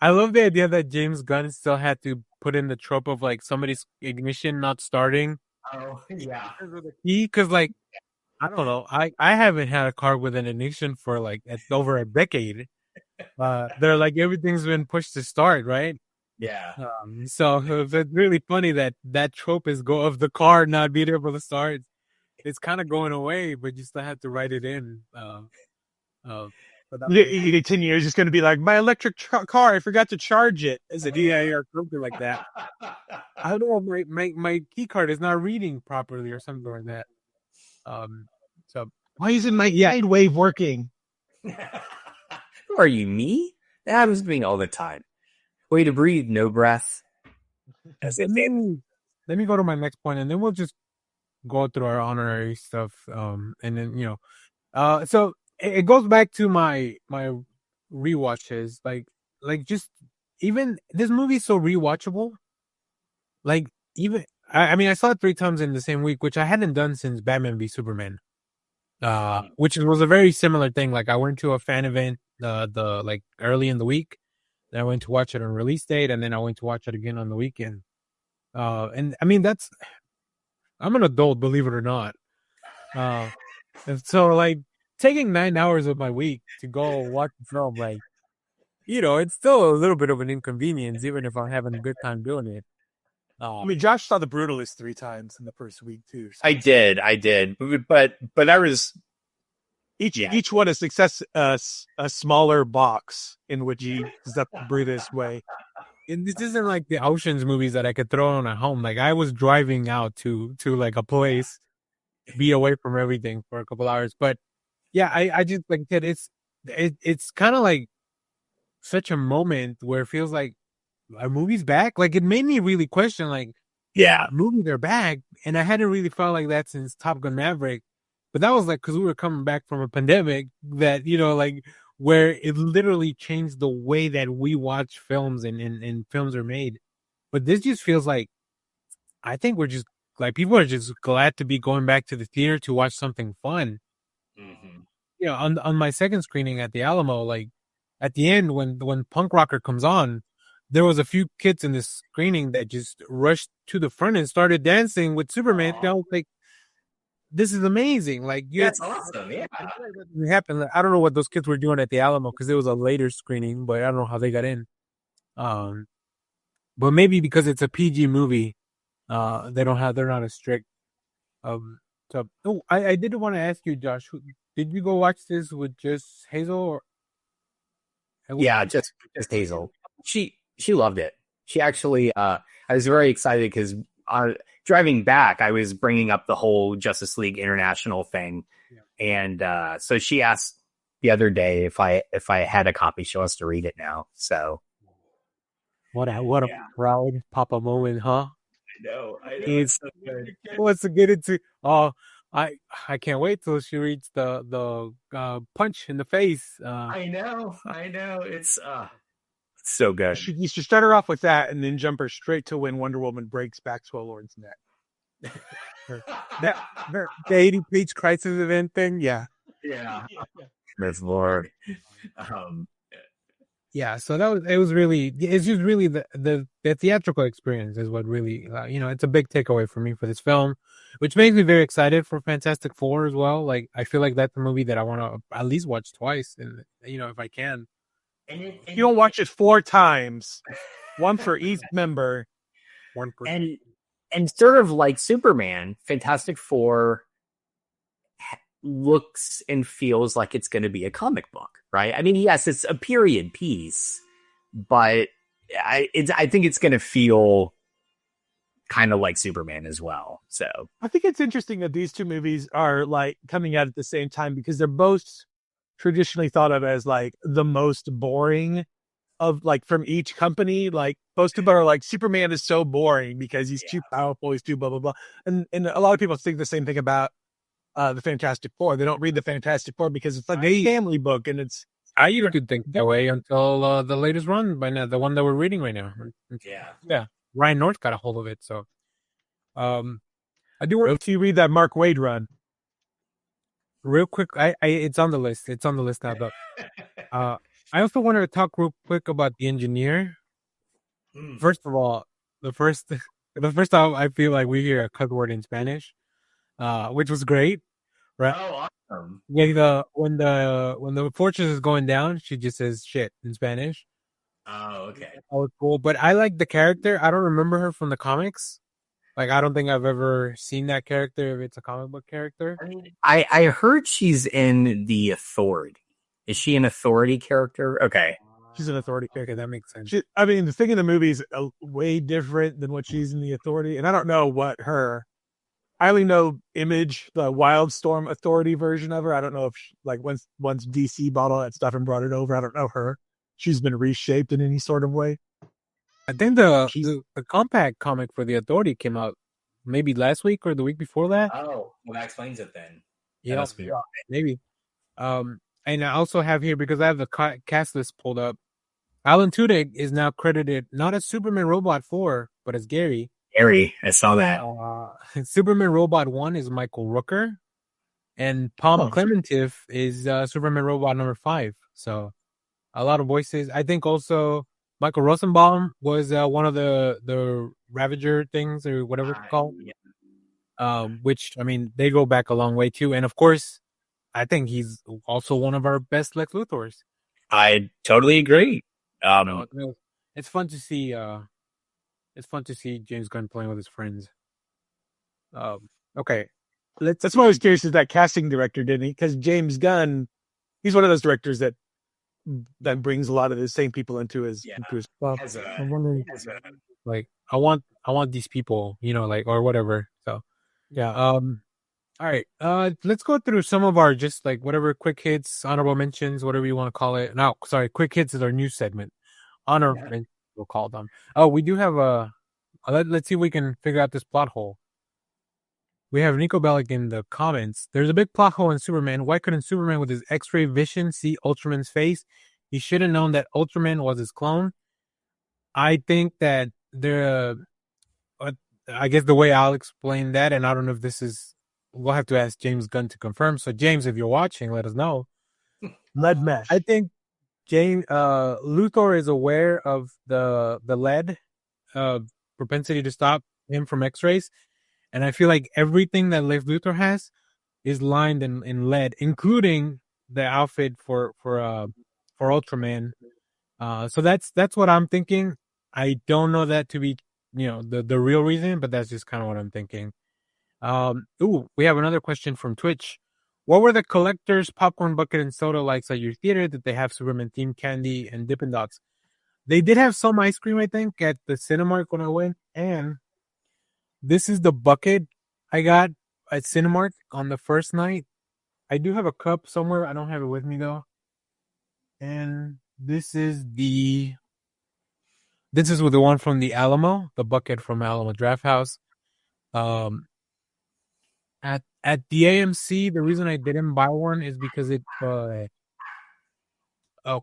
S1: I love the idea that James Gunn still had to put in the trope of like somebody's ignition not starting
S3: Oh yeah.
S1: because of the key. Because like I don't know, I haven't had a car with an ignition for like over a decade. They're like everything's been pushed to start, right?
S3: Yeah.
S1: So it's really funny that trope is of the car not being able to start. It's kind of going away, but you still have to write it in. Uh, but that,
S2: 10 years, it's going to be like, my electric car, I forgot to charge it.
S1: is it DIA or something like that? I don't know. My key card is not reading properly or something like that. So
S2: Why isn't my side wave working?
S3: Who are you, me? That happens to me all the time. Way to breathe, no breath.
S1: let me go to my next point, and then we'll just go through our honorary stuff. And then so it goes back to my rewatches. Like just even this movie's so rewatchable. Like even I mean I saw it 3 times in the same week, which I hadn't done since Batman v Superman. Which was a very similar thing. Like I went to a fan event the like early in the week. Then I went to watch it on release date, and then I went to watch it again on the weekend. And I mean I'm an adult, believe it or not. And so like taking 9 hours of my week to go watch the film, like it's still a little bit of an inconvenience, even if I'm having a good time doing it.
S2: I mean, Josh saw The Brutalist 3 times in the first week too. So.
S3: I did, but I was
S2: each one is a smaller box in which he does that the Brutalist way.
S1: And this isn't like the Ocean's movies that I could throw on at home. Like I was driving out to like a place, be away from everything for a couple hours. But yeah, I just like I said, it's kind of like such a moment where it feels like a movie's back. Like it made me really question, like, yeah, movies are back, and I hadn't really felt like that since Top Gun Maverick. But that was like because we were coming back from a pandemic that like where it literally changed the way that we watch films and films are made. But this just feels like I think we're just like people are just glad to be going back to the theater to watch something fun.
S3: Mm-hmm.
S1: On my second screening at the Alamo, like at the end when Punk Rocker comes on, there was a few kids in this screening that just rushed to the front and started dancing with Superman. I was like, this is amazing. Like,
S3: that's awesome. Yeah.
S1: It happened. I don't know what those kids were doing at the Alamo because it was a later screening, but I don't know how they got in. But maybe because it's a PG movie, they're not as strict. I did want to ask you, Josh, did you go watch this with just Hazel or?
S3: Yeah, just Hazel. She loved it. She actually, I was very excited because driving back, I was bringing up the whole Justice League International thing, and so she asked the other day if I had a copy. She wants to read it now. So
S1: what a proud Papa moment, huh?
S3: I know.
S1: It's so good. Wants to get into. Oh, I can't wait till she reads the punch in the face.
S3: I know. It's so good.
S2: You should start her off with that and then jump her straight to when Wonder Woman breaks Maxwell Lord's neck.
S1: The 80-page crisis event thing, yeah.
S3: Miss Lord.
S1: Yeah, so it's just really the theatrical experience is what really, it's a big takeaway for me for this film, which makes me very excited for Fantastic Four as well. Like, I feel like that's a movie that I want to at least watch twice, and if I can.
S2: And you don't watch it 4 times, one for each member.
S1: One per
S3: and sort of like Superman, Fantastic Four looks and feels like it's going to be a comic book, right? I mean, yes, it's a period piece, but I think it's going to feel kind of like Superman as well. So
S2: I think it's interesting that these two movies are like coming out at the same time because they're both traditionally thought of as like the most boring of like from each company. Like most of them are like Superman is so boring because he's too powerful, he's too blah blah blah. And a lot of people think the same thing about the Fantastic Four. They don't read the Fantastic Four because it's like a family book, and it's.
S1: I used to think that way until the latest run by now, the one that we're reading right now. Yeah. Ryan North got a hold of it, so I do want
S2: to read that Mark Waid run.
S1: Real quick, it's on the list. It's on the list now, though. I also wanted to talk real quick about the engineer. First of all, the first the first time I feel like we hear a cuss word in Spanish, which was great, right?
S3: Oh, awesome.
S1: Yeah, when the fortress is going down, she just says shit in Spanish.
S3: Oh, okay.
S1: Oh, it's cool. But I like the character. I don't remember her from the comics. Like I don't think I've ever seen that character if it's a comic book character.
S3: I mean, I heard she's in the Authority. Is she an Authority character? Okay.
S2: She's an authority
S1: Okay,
S2: character.
S1: that makes sense.
S2: I mean, the thing in the movie is way different than what she's in the authority, and I don't know what her. I only know Image, the Wildstorm Authority version of her. I don't know if like once DC bought all that stuff and brought it over. I don't know her. She's been reshaped in any sort of way.
S1: I think
S3: She's
S1: the compact comic for the Authority came out maybe last week or the week before that.
S3: oh, well that explains it then. That
S1: Yeah,
S3: must be
S1: yeah, maybe. And I also have here because I have the cast list pulled up. Alan Tudyk is now credited not as Superman Robot 4, but as Gary.
S3: Gary. I saw that.
S1: Superman Robot 1 is Michael Rooker, and Palm
S2: Oh.
S1: Clementif is Superman Robot number 5. So a lot of voices. I think also Michael Rosenbaum was one of the Ravager things or whatever it's called.
S3: Yeah.
S1: Which I mean they go back a long way too, and of course I think he's also one of our best Lex Luthors.
S3: I totally agree.
S1: No, it's fun to see. It's fun to see James Gunn playing with his friends. Okay,
S2: That's why I was curious is that casting director, didn't he? Because James Gunn, he's one of those directors that brings a lot of the same people into his club.
S1: I'm wondering, like, I want these people, like, or whatever. So,
S2: Yeah.
S1: all right. Let's go through some of our just like whatever quick hits, honorable mentions, whatever you want to call it. No, sorry, quick hits is our news segment. Mentions, we'll call them. Oh, we do have let's see if we can figure out this plot hole. We have Nico Bellic in the comments. There's a big plot hole in Superman. Why couldn't Superman with his X-ray vision see Ultraman's face? He should have known that Ultraman was his clone. I think that I guess the way I'll explain that, and I don't know if this is, we'll have to ask James Gunn to confirm. So James, if you're watching, let us know.
S2: Lead mesh.
S1: I think Luthor is aware of the lead propensity to stop him from X-rays. And I feel like everything that Lex Luthor has is lined in lead, including the outfit for Ultraman. So that's what I'm thinking. I don't know that to be the real reason, but that's just kind of what I'm thinking. We have another question from Twitch. What were the collectors popcorn bucket and soda likes at your theater? Did they have Superman themed candy and Dippin' Dots? They did have some ice cream, I think, at the Cinemark when I went, and this is the bucket I got at Cinemark on the first night. I do have a cup somewhere. I don't have it with me though. And this is the one from the Alamo, the bucket from Alamo Draft House. At the AMC, the reason I didn't buy one is because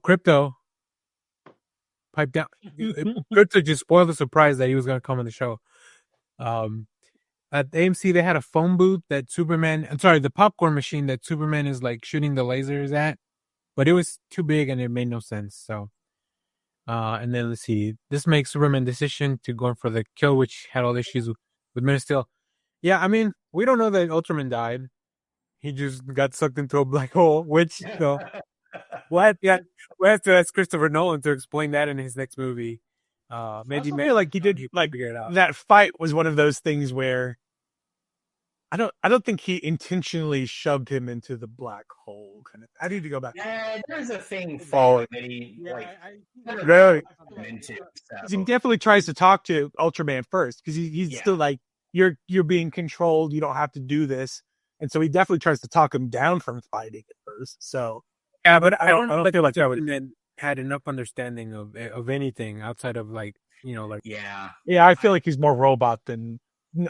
S1: Crypto piped down. Crypto just spoiled the surprise that he was going to come on the show. At the AMC, they had a phone booth that the popcorn machine that Superman is like shooting the lasers at, but it was too big and it made no sense. So, and then let's see, this makes Superman decision to go for the kill, which had all issues with Men of Steel. Yeah, I mean, we don't know that Ultraman died. He just got sucked into a black hole, which, we'll have to ask Christopher Nolan to explain that in his next movie.
S2: Maybe like he did like figure it out. That fight was one of those things where I don't think he intentionally shoved him into the black hole. I need to go back.
S3: Yeah, there's a thing that he
S2: really
S3: into. So.
S2: He definitely tries to talk to Ultraman first because he's still like you're being controlled. You don't have to do this, and so he definitely tries to talk him down from fighting at first. So
S1: yeah, but I don't feel like that had enough understanding of anything outside of
S2: yeah. I feel like he's more robot than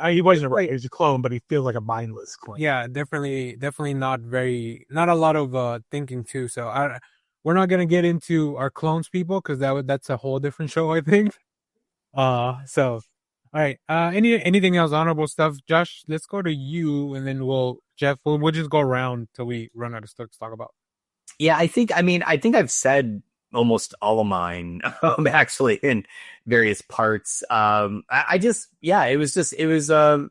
S2: he wasn't he was a clone, but he feels like a mindless clone.
S1: Yeah, definitely not a lot of thinking too. So we're not gonna get into our clones people because that's a whole different show, I think. So all right. Anything else honorable stuff, Josh? Let's go to you, and then we'll just go around till we run out of stuff to talk about.
S3: Yeah, I think I've said almost all of mine, actually, in various parts. I just, yeah, it was a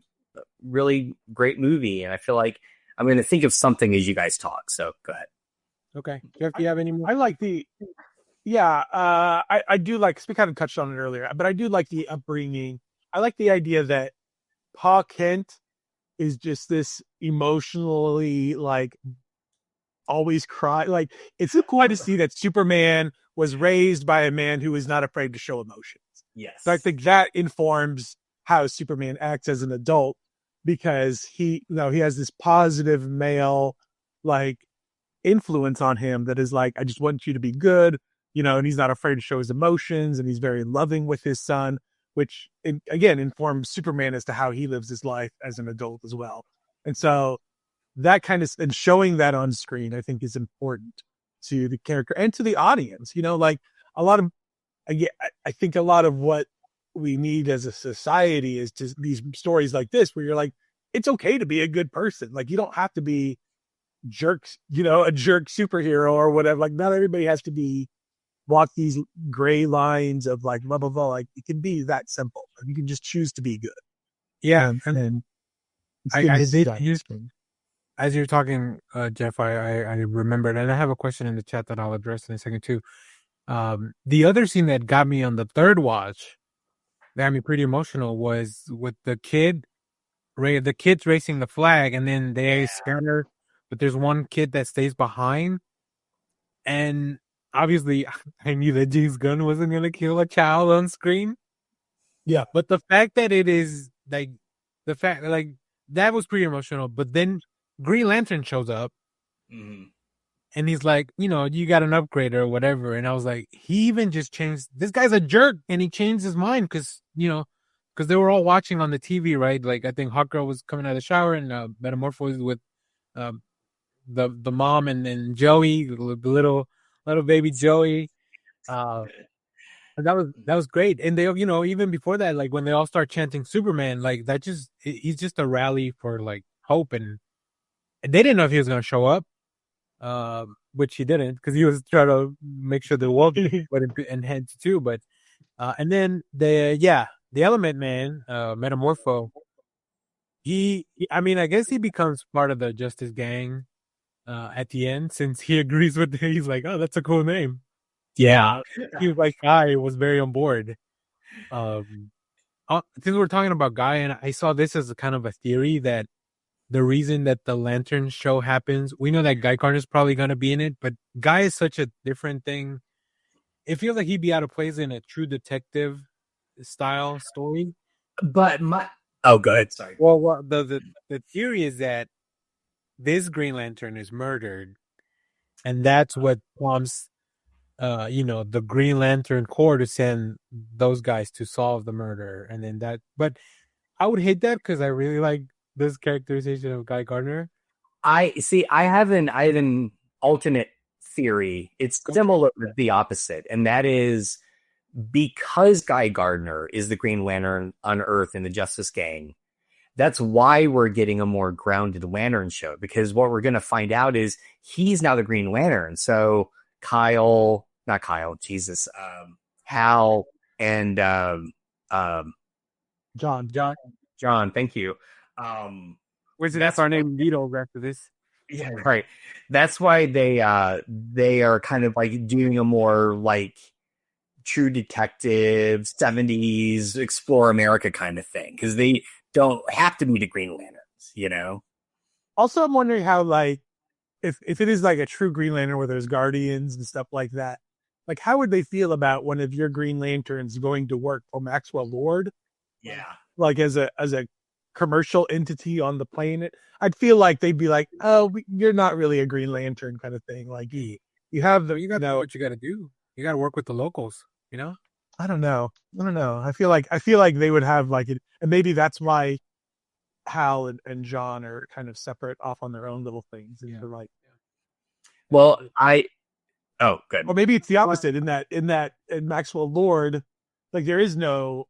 S3: really great movie, and I feel like I'm going to think of something as you guys talk. So go ahead.
S1: Okay, Jeff, do you have any more?
S2: I like the I do like, 'cause we kind of touched on it earlier, but I do like the upbringing. I like the idea that Pa Kent is just this emotionally like always cry. Like it's so cool to see that Superman was raised by a man who is not afraid to show emotions. So I
S3: Yes.
S2: think that informs how Superman acts as an adult because he has this positive male like influence on him that is like, I just want you to be good, and he's not afraid to show his emotions and he's very loving with his son, which again informs Superman as to how he lives his life as an adult as well. And so that kind of, and showing that on screen, I think is important to the character and to the audience, like a lot of, I think a lot of what we need as a society is just these stories like this, where you're like, it's okay to be a good person. Like you don't have to be jerks, a jerk superhero or whatever. Like not everybody has to be walk these gray lines of like blah blah blah. Like it can be that simple. You can just choose to be good.
S1: Yeah,
S2: And it's good
S1: I
S2: to see
S1: did
S2: that.
S1: use as you're talking, Jeff. I remembered, and I have a question in the chat that I'll address in a second too. The other scene that got me on the third watch, that got me pretty emotional, was with the kids racing the flag, and then they scatter, but there's one kid that stays behind, and obviously, I knew that James Gunn wasn't gonna kill a child on screen.
S2: Yeah.
S1: But the fact that it is like the fact like that was pretty emotional. But then Green Lantern shows up
S3: Mhm.
S1: and he's like, you got an upgrade or whatever. And I was like, he even just changed. This guy's a jerk, and he changed his mind because they were all watching on the TV, right? Like I think Hawkgirl was coming out of the shower and Metamorphosis with um, the mom and then Joey, the little baby Joey. Uh, that was great. And they, even before that, like when they all start chanting Superman, like that he's just a rally for like hope, and they didn't know if he was gonna show up, which he didn't because he was trying to make sure the world went in hands too. But and then the Element Man, Metamorpho, I mean, I guess he becomes part of the Justice Gang at the end since he agrees with he's like, oh, that's a cool name.
S3: Yeah.
S1: He was like, I was very on board. Um, since we're talking about Guy, and I saw this as a kind of a theory that the reason that the Lantern show happens, we know that Guy Gardner's probably going to be in it, but Guy is such a different thing. It feels like he'd be out of place in a true detective style story.
S3: But oh, go ahead. Sorry.
S1: Well, the theory is that this Green Lantern is murdered, and that's what prompts the Green Lantern Corps to send those guys to solve the murder, and then but I would hate that because I really like this characterization of Guy Gardner.
S3: I see. I have an alternate theory. It's similar but the opposite, and that is because Guy Gardner is the Green Lantern on Earth in the Justice Gang. That's why we're getting a more grounded Lantern show, because what we're going to find out is he's now the Green Lantern. So not Kyle, Jesus, Hal and
S2: John.
S3: John. Thank you.
S1: That's our name, Needle, after this.
S3: Yeah, right. That's why they are kind of like doing a more like true detective 70s explore America kind of thing, because they don't have to be the Green Lanterns.
S2: Also, I'm wondering how, like, if it is like a true Green Lantern where there's guardians and stuff like that, like how would they feel about one of your Green Lanterns going to work for Maxwell Lord?
S3: Yeah.
S2: Like as a commercial entity on the planet, I'd feel like they'd be like, "Oh, you're not really a Green Lantern," kind of thing. Like you have the,
S1: You got to do what you got to do. You got to work with the locals.
S2: I don't know. I feel like they would have like it, and maybe that's why Hal and John are kind of separate off on their own little things. And they're like,
S3: Well, oh, good.
S2: or maybe it's the opposite in Maxwell Lord, like there is no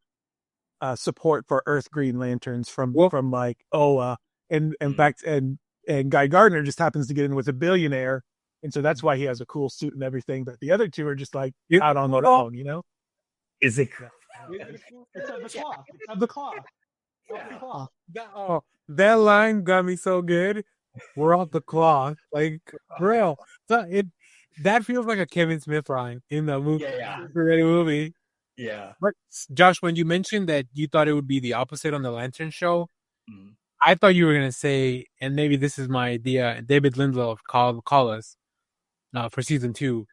S2: support for Earth Green Lanterns from like Oa, and in fact and Guy Gardner just happens to get in with a billionaire And so that's why he has a cool suit and everything. But the other two are just like
S1: You-
S2: out on their
S1: oh,
S2: own, you know?
S3: Is it?
S2: It's of the cloth. It's of the cloth. Of the cloth.
S1: that line got me so good. We're off the cloth, like for real. So that feels like a Kevin Smith line in the movie.
S3: Yeah.
S1: Movie.
S3: Yeah.
S1: But Josh, when you mentioned that you thought it would be the opposite on the Lantern show,
S3: Mm.
S1: I thought you were gonna say, and maybe this is my idea. David Lindelof call us for season 2.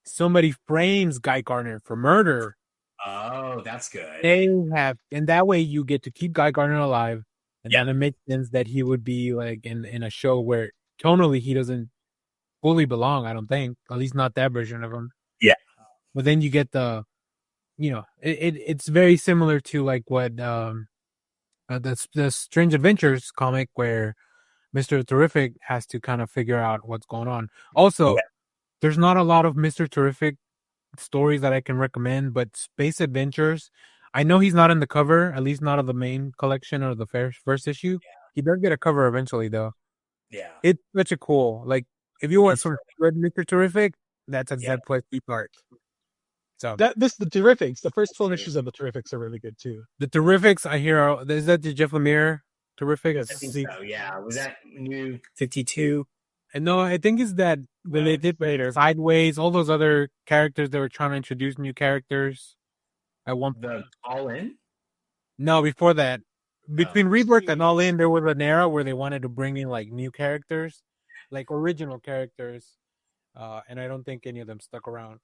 S1: Somebody frames Guy Gardner for murder.
S3: Oh, that's good.
S1: They have, and that way you get to keep Guy Gardner alive, and
S3: Yeah.
S1: then it makes sense that he would be like in a show where tonally he doesn't fully belong. I don't think, at least not that version of him.
S3: Yeah.
S1: But then you get it's very similar to like what the Strange Adventures comic where Mr. Terrific has to kind of figure out what's going on. Also,
S3: Yeah.
S1: there's not a lot of Mr. Terrific stories that I can recommend, but Space Adventures, I know he's not in the cover, at least not of the main collection or the first issue. He does get a cover eventually, though.
S3: Yeah.
S1: It's such a cool, like, if you want
S3: It's
S1: some good Mr. Terrific, that's a
S3: Yeah.
S1: Zed place to start. So
S2: The Terrifics, the first 12 issues of the Terrifics are really good too.
S1: the Terrifics, I hear, is that the Jeff Lemire Terrific?
S2: Yes.
S3: I think so. Yeah. Was that new 52?
S1: And no, I think it's that when they did
S2: Later.
S1: Sideways, all those other characters, they were trying to introduce new characters. At one
S3: The All In?
S1: No, before that, between Rebirth and All In, there was an era where they wanted to bring in like new characters, like original characters, and I don't think any of them stuck around.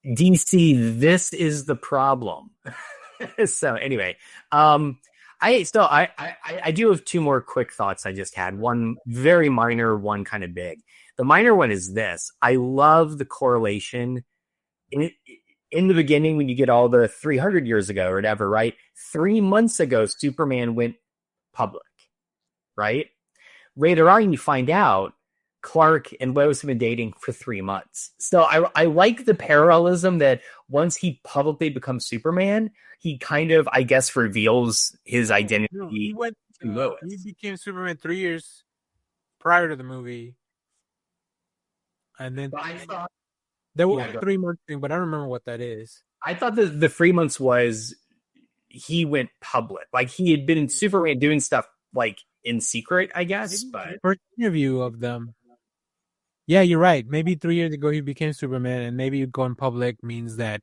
S3: DC, this is the problem. So anyway, I do have two more quick thoughts I just had. One very minor, one kind of big. The minor one is this. I love the correlation in the beginning when you get all the 300 years ago or whatever, right? 3 months ago, Superman went public, right? Later on, you find out Clark and Lois have been dating for 3 months. So I like the parallelism that once he publicly becomes Superman, he kind of, I guess, reveals his identity.
S1: No, he went.
S3: to Lois.
S1: He became Superman 3 years prior to the movie, and then
S3: But I thought
S1: there was
S3: Yeah,
S1: a
S3: go.
S1: 3 month thing, but I don't remember what that is.
S3: the 3 months was he went public. Like he had been in Superman doing stuff like in secret, I guess. But
S1: First interview of them. Yeah, you're right. Maybe 3 years ago he became Superman, and maybe going public means that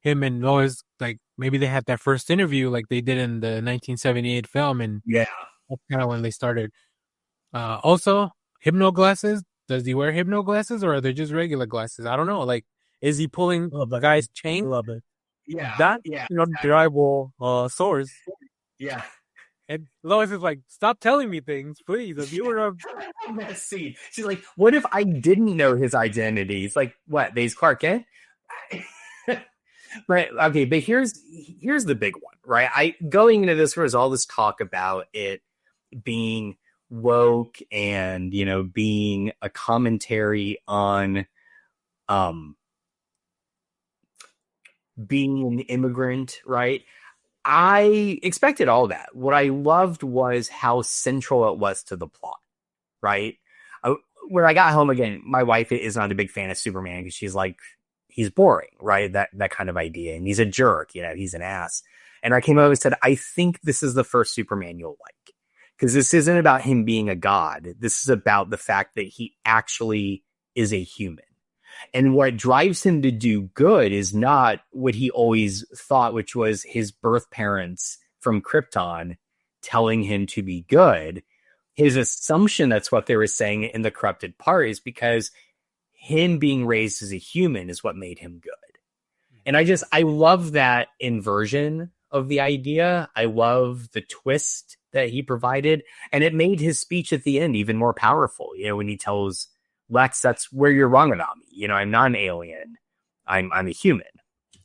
S1: him and Lois, like maybe they had that first interview like they did in the 1978 film, and
S3: yeah,
S1: that's kind of when they started. Also, hypno glasses. Does he wear hypno glasses or are they just regular glasses? I don't know. Like, is he pulling the guy's chain?
S2: Love it.
S3: yeah,
S1: That
S3: yeah,
S1: drywall swords.
S3: yeah.
S1: And Lois is like, stop telling me things, please. If you were a
S3: That scene. She's like, "What if I didn't know his identity?" It's like, "What? They's Clark Kent?" Right. Okay, but here's the big one, right? I going into this was all this talk about it being woke and being a commentary on being an immigrant, right? I expected all that. What I loved was how central it was to the plot, right? When I got home again, my wife is not a big fan of Superman because she's like, he's boring, right? That kind of idea. And he's a jerk, he's an ass. And I came over and said, I think this is the first Superman you'll like. Because this isn't about him being a god. This is about the fact that he actually is a human. And what drives him to do good is not what he always thought, which was his birth parents from Krypton telling him to be good. His assumption that's what they were saying in the corrupted part is because him being raised as a human is what made him good. And I love that inversion of the idea. I love the twist that he provided. And it made his speech at the end even more powerful. When he tells Lex, that's where you're wrong about me. I'm not an alien. I'm a human.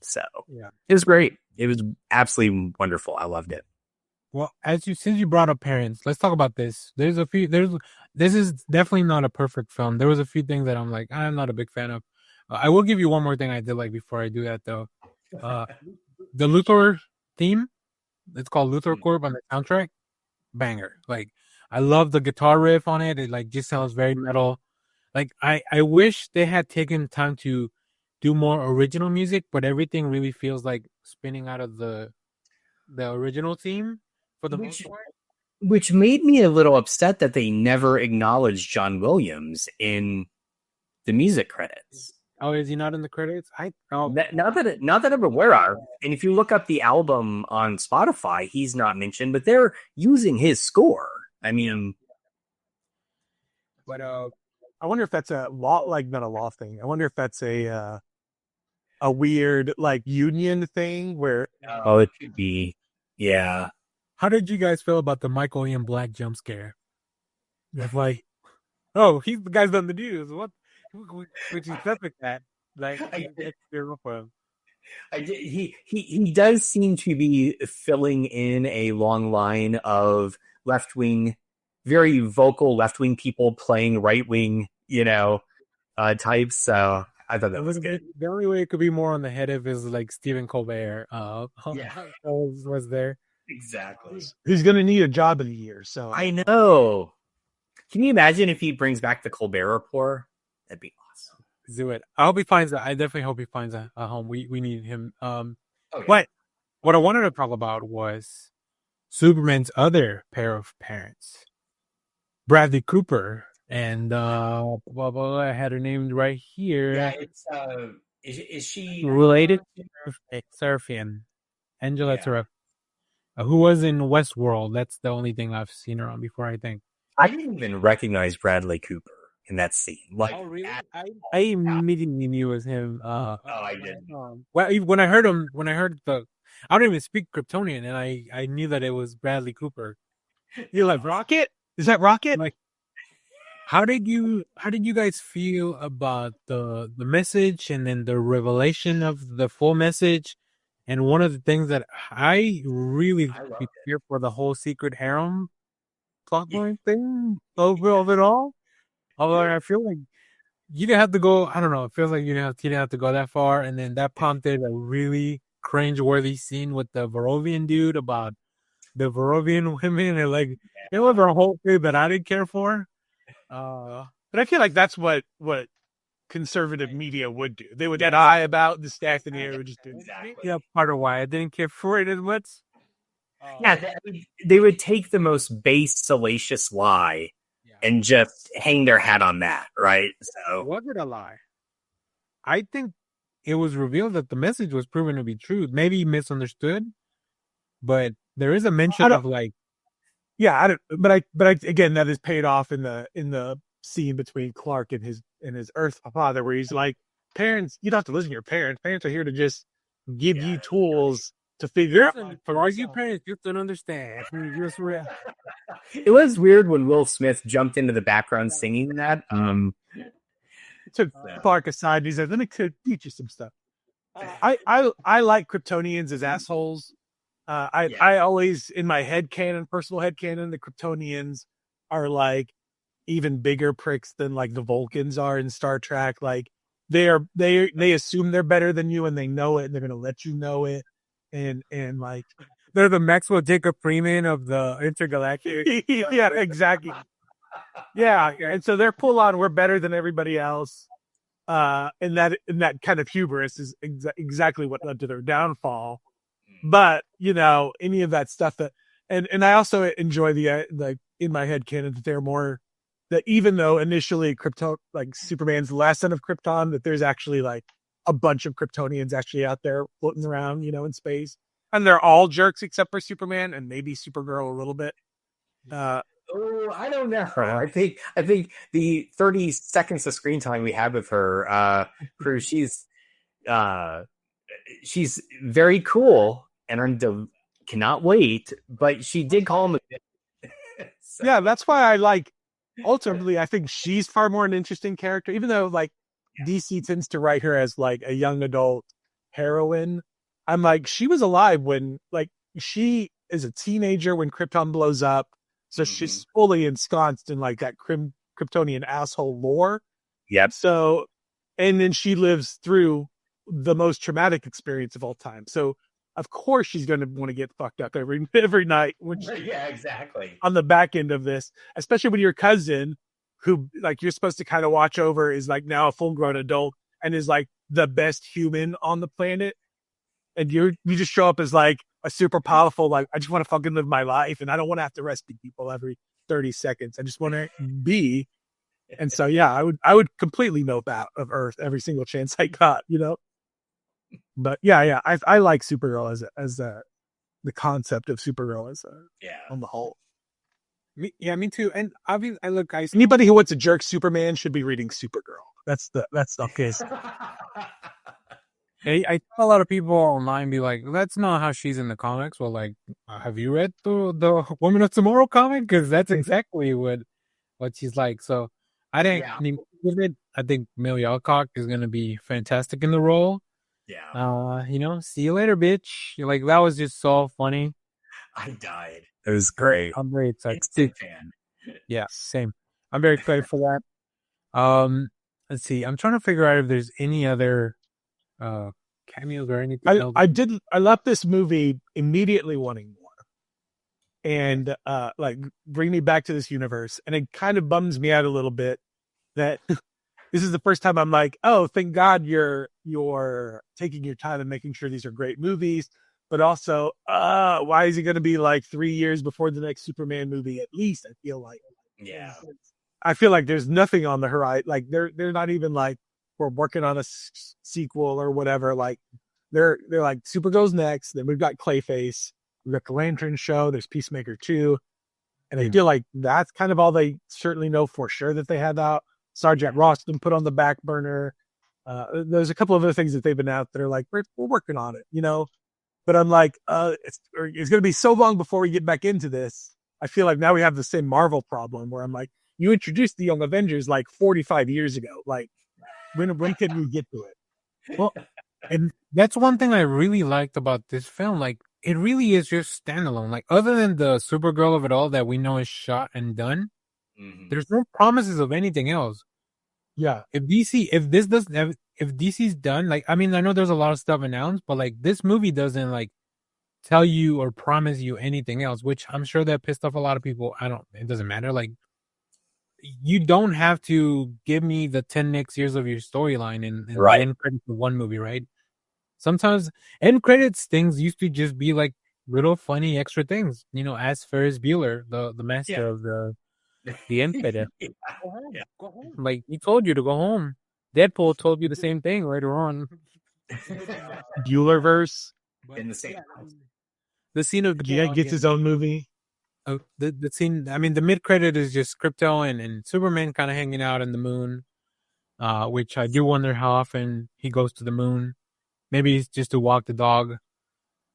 S3: So
S1: yeah.
S3: It was great. It was absolutely wonderful. I loved it.
S1: Well, since you brought up parents, let's talk about this. This is definitely not a perfect film. There was a few things that I'm like, I'm not a big fan of. I will give you one more thing I did like before I do that though. The Luthor theme, it's called Luthor Corp on the soundtrack. Banger. Like, I love the guitar riff on it. It like just sounds very metal. Like I wish they had taken time to do more original music, but everything really feels like spinning out of the original theme for the most
S3: Which
S1: part.
S3: which made me a little upset that they never acknowledged John Williams in the music credits.
S1: Oh, is he not in the credits? I oh
S3: Not that I'm aware of. And if you look up the album on Spotify, he's not mentioned, but they're using his score. I mean,
S1: but
S2: I wonder if that's a law, like not a law thing. I wonder if that's a weird like union thing where
S3: oh, it could be, yeah.
S1: how did you guys feel about the Michael Ian Black jump scare? It's like, oh, he's the guy's done the news. What? Which is epic that. Like,
S3: I,
S1: it's zero for him.
S3: he does seem to be filling in a long line of left wing, very vocal left wing people playing right wing, types. So I thought that was good.
S1: The only way it could be more on the head of is like Stephen Colbert.
S3: Yeah,
S1: Was there.
S3: exactly.
S2: he's going to need a job in a year. So
S3: I know. Can you imagine if he brings back the Colbert Report? That'd be awesome.
S1: Do it. I hope he finds. I definitely hope he finds a home. We need him.
S3: Oh, yeah.
S1: What I wanted to talk about was Superman's other pair of parents, Bradley Cooper and I had her named right here.
S3: Yeah, it's is she
S1: Related to Seraphian, Angela
S3: Yeah.
S1: Seraphian, who was in Westworld. That's the only thing I've seen her on before, I think.
S3: I didn't even recognize Bradley Cooper in that scene. Like,
S1: Oh, really? I immediately knew it was him.
S3: I didn't.
S1: Well, even when I heard him, I don't even speak Kryptonian, and I knew that it was Bradley Cooper.
S2: you're like Rocket? Is that Rocket?
S1: Like, how did you guys feel about the message and then the revelation of the full message? And one of the things that I really fear for the whole secret harem plotline thing of it all. Although I feel like you didn't have to go. I don't know. It feels like you didn't have to go that far, and then that prompted a really cringe-worthy scene with the Barovian dude about the Barovian women, and like it was a whole thing that I didn't care for.
S2: But I feel like that's what conservative media would do. They would get eye about the staff in the air would just do.
S3: Exactly.
S1: Yeah, part of why I didn't care for it as much.
S3: Yeah, they would take the most base, salacious lie and just hang their hat on that, right? So
S1: Was it a lie? I think it was revealed that the message was proven to be true. Maybe misunderstood, but there is a mention of like,
S2: yeah, I don't. But I again, that is paid off in the scene between Clark and his Earth father, where he's like, parents, you don't have to listen to your parents. Parents are here to just give you tools to figure out.
S1: For all you parents, you don't understand.
S3: it was weird when Will Smith jumped into the background singing that.
S2: Took Clark aside and he said, "Let me teach you some stuff." I like Kryptonians as assholes. I always in my personal headcanon, the Kryptonians are like even bigger pricks than like the Vulcans are in Star Trek. Like they assume they're better than you and they know it and they're gonna let you know it. And like
S1: they're the Maxwell Jacob Freeman of the intergalactic.
S2: Yeah, exactly. Yeah, and so they're full on. We're better than everybody else. And that kind of hubris is exactly what led to their downfall. But any of that stuff and I also enjoy the in my head canon that they're more that even though initially Krypton, like Superman's the last son of Krypton, that there's actually like a bunch of Kryptonians actually out there floating around, in space, and they're all jerks except for Superman and maybe Supergirl a little bit.
S3: I don't know. I think the 30 seconds of screen time we had with her, she's very cool, and I cannot wait. But she did call him.
S2: So. Yeah, that's why I like. Ultimately, I think she's far more an interesting character, even though like DC tends to write her as like a young adult heroine. I'm like, she was alive when like she is a teenager when Krypton blows up. So she's fully ensconced in like that Kryptonian asshole lore.
S3: Yep.
S2: So, and then she lives through the most traumatic experience of all time. So, of course, she's going to want to get fucked up every night.
S3: Yeah, exactly.
S2: On the back end of this, especially when your cousin, who like you're supposed to kind of watch over is like now a full grown adult and is like the best human on the planet. And you just show up as like a super powerful, like, I just want to fucking live my life and I don't want to have to rescue people every 30 seconds. I just want to be. And so, yeah, I would completely melt out of Earth every single chance I got, you know? But yeah, I like Supergirl as the concept of Supergirl as on the whole.
S1: Me too. And obviously,
S2: Anybody who wants to jerk Superman should be reading Supergirl. That's the case.
S1: I saw a lot of people online be like, "That's not how she's in the comics." Well, like, have you read the Woman of Tomorrow comic? Because that's exactly what she's like. So I didn't give it. I think Millie Alcock is gonna be fantastic in the role.
S3: Yeah.
S1: See you later, bitch. Like, that was just so funny.
S3: I died. It was great.
S1: I'm very excited.
S3: Instant fan.
S1: Yeah, same. I'm very excited for that. Let's see. I'm trying to figure out if there's any other cameos or anything else.
S2: I left this movie immediately wanting more. And like bring me back to this universe. And it kind of bums me out a little bit that this is the first time I'm like, oh, thank God you're taking your time and making sure these are great movies. But also, why is it going to be like 3 years before the next Superman movie? At least I feel like.
S3: Yeah.
S2: I feel like there's nothing on the horizon. Like they're not even like we're working on a sequel or whatever. Like they're like Supergirl's next. Then we've got Clayface. We've got the Lantern Show. There's Peacemaker 2. And I feel like that's kind of all they certainly know for sure that they had out. Sergeant Roston put on the back burner. There's a couple of other things that they've been out that are like, we're working on it, you know? But I'm like, it's going to be so long before we get back into this. I feel like now we have the same Marvel problem where I'm like, you introduced the Young Avengers like 45 years ago. Like, when can we get to it?
S1: Well, and that's one thing I really liked about this film. Like, it really is just standalone. Like, other than the Supergirl of it all that we know is shot and done, there's no promises of anything else.
S2: Yeah.
S1: If DC's done, like, I mean, I know there's a lot of stuff announced, but like this movie doesn't like tell you or promise you anything else, which I'm sure that pissed off a lot of people. It doesn't matter. Like, you don't have to give me the 10 next years of your storyline and
S3: Right.
S1: the end credits of one movie, right? Sometimes end credits things used to just be like little funny extra things, as Ferris Bueller, the master of the end credit. Go home.
S3: Yeah.
S1: Go home. Like, he told you to go home. Deadpool told you the same thing later on.
S2: Buellerverse.
S3: In the same house.
S1: The scene of
S2: Gets his own movie.
S1: The scene, I mean, the mid credit is just Krypto and Superman kind of hanging out in the moon, which I do wonder how often he goes to the moon. Maybe it's just to walk the dog.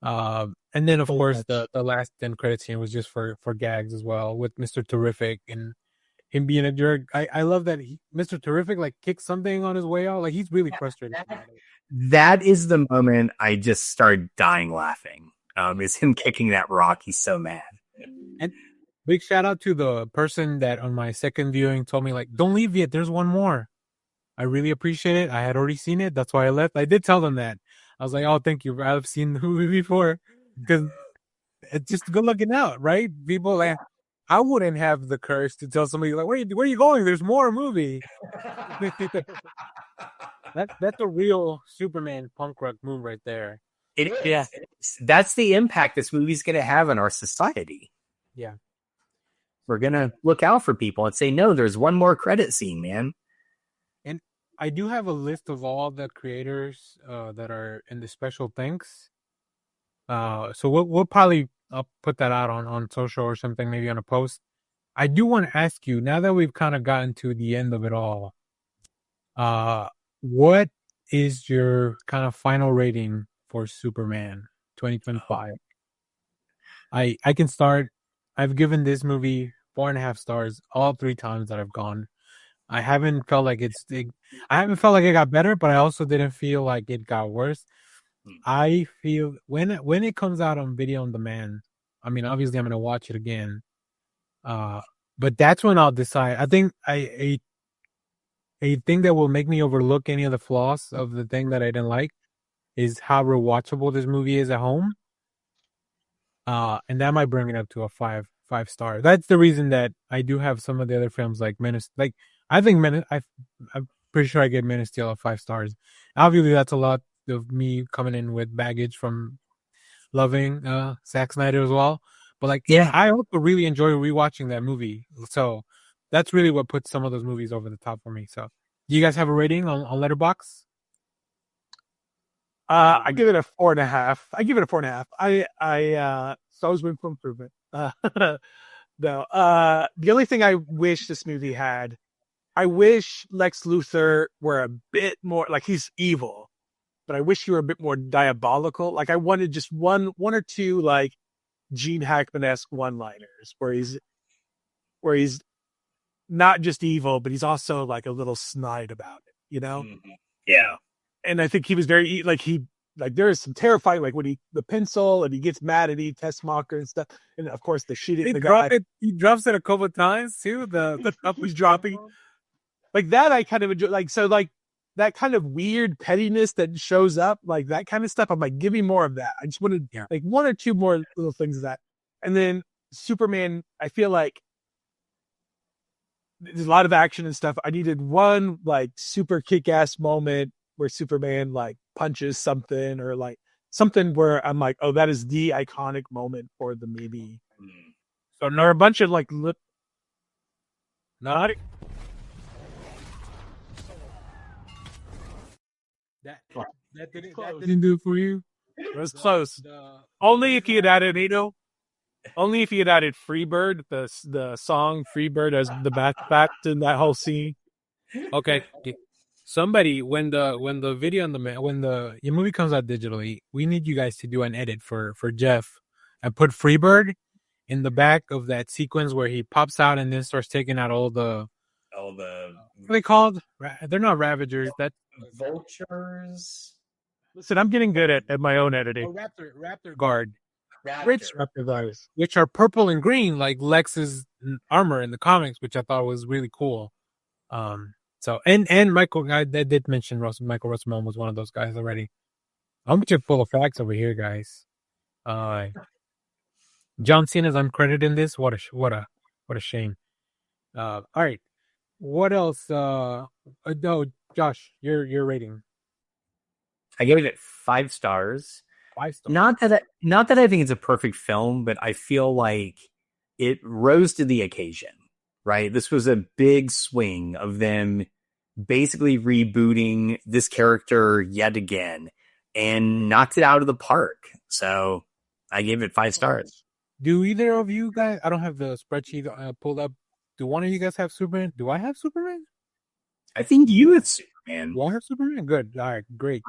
S1: And then of course the last end credit scene was just for gags as well, with Mr. Terrific and him being a jerk. I love that Mr. Terrific like kicked something on his way out. Like, he's really frustrated.
S3: That is the moment I just started dying laughing. Is him kicking that rock. He's so mad.
S1: And big shout out to the person that on my second viewing told me, like, don't leave yet, there's one more. I really appreciate it. I had already seen it. That's why I left. I did tell them that. I was like, oh, thank you. I've seen the movie before. Because it's just good looking out, right? People, like, I wouldn't have the courage to tell somebody, like, where are you going? There's more movie. That's a real Superman punk rock move right there.
S3: It is. Yeah. That's the impact this movie's going to have on our society.
S1: Yeah.
S3: We're going to look out for people and say, no, there's one more credit scene, man.
S1: And I do have a list of all the creators that are in the special thanks. So we'll probably put that out on social or something, maybe on a post. I do want to ask you, now that we've kind of gotten to the end of it all, what is your kind of final rating for Superman 2025? I can start. I've given this movie 4.5 stars all 3 times that I've gone. I haven't felt like it got better, but I also didn't feel like it got worse. I feel when it comes out on video on demand, I mean, obviously I'm going to watch it again. But that's when I'll decide. I think a thing that will make me overlook any of the flaws of the thing that I didn't like is how rewatchable this movie is at home. And that might bring it up to a 5 5 stars. That's the reason that I do have some of the other films like Menace. Like I think I'm pretty sure I get Man of Steel 5 stars. Obviously, that's a lot of me coming in with baggage from loving Zack Snyder as well. But like,
S3: Yeah.
S1: I also really enjoy rewatching that movie. So that's really what puts some of those movies over the top for me. So, do you guys have a rating on Letterboxd?
S2: I give it a 4.5. I give it a 4.5. So I was room for improvement. No. The only thing I wish this movie had, I wish Lex Luthor were a bit more like he's evil, but I wish he were a bit more diabolical. Like I wanted just one or two like Gene Hackman-esque one-liners where he's not just evil, but he's also like a little snide about it, you know?
S3: Mm-hmm. Yeah.
S2: And I think he was very like there is some terrifying like when the pencil and he gets mad at Tessmacher and stuff, and of course the shooting the guy
S1: He drops it a couple of times too.
S2: the stuff he's dropping like that I kind of enjoy like that kind of weird pettiness that shows up like that kind of stuff. I'm like, give me more of that. I just wanted like one or two more little things of that, and then Superman. I feel like there's a lot of action and stuff. I needed one like super kick-ass moment where Superman like punches something or like something where I'm like, oh, that is the iconic moment for the movie. So there are a bunch of like not
S1: that didn't do it for you.
S2: it was close. Only if he had added only if he had added Freebird, the song Freebird as the back in that whole scene.
S1: Okay. Somebody, when the video on when your movie comes out digitally, we need you guys to do an edit for Jeff and put Freebird in the back of that sequence where he pops out and then starts taking out all the what are they called? They're not Ravagers. That
S3: vultures.
S2: Listen, I'm getting good at my own editing.
S1: Raptor Guard. Raptor Guards, which are purple and green like Lex's armor in the comics, which I thought was really cool. So and Michael, I did mention Michael Rosenbaum was one of those guys already. I'm just full of facts over here, guys. John Cena's uncredited in this. What a shame. All right. What else? No, Josh, your rating.
S3: I gave it 5 stars.
S1: 5 stars.
S3: Not that I think it's a perfect film, but I feel like it rose to the occasion. Right? This was a big swing of them basically rebooting this character yet again and knocked it out of the park. So I gave it 5 stars.
S1: Do either of you guys, I don't have the spreadsheet pulled up. Do one of you guys have Superman? Do I have Superman?
S3: I think you have Superman.
S1: Do I have Superman? Good. All right, great.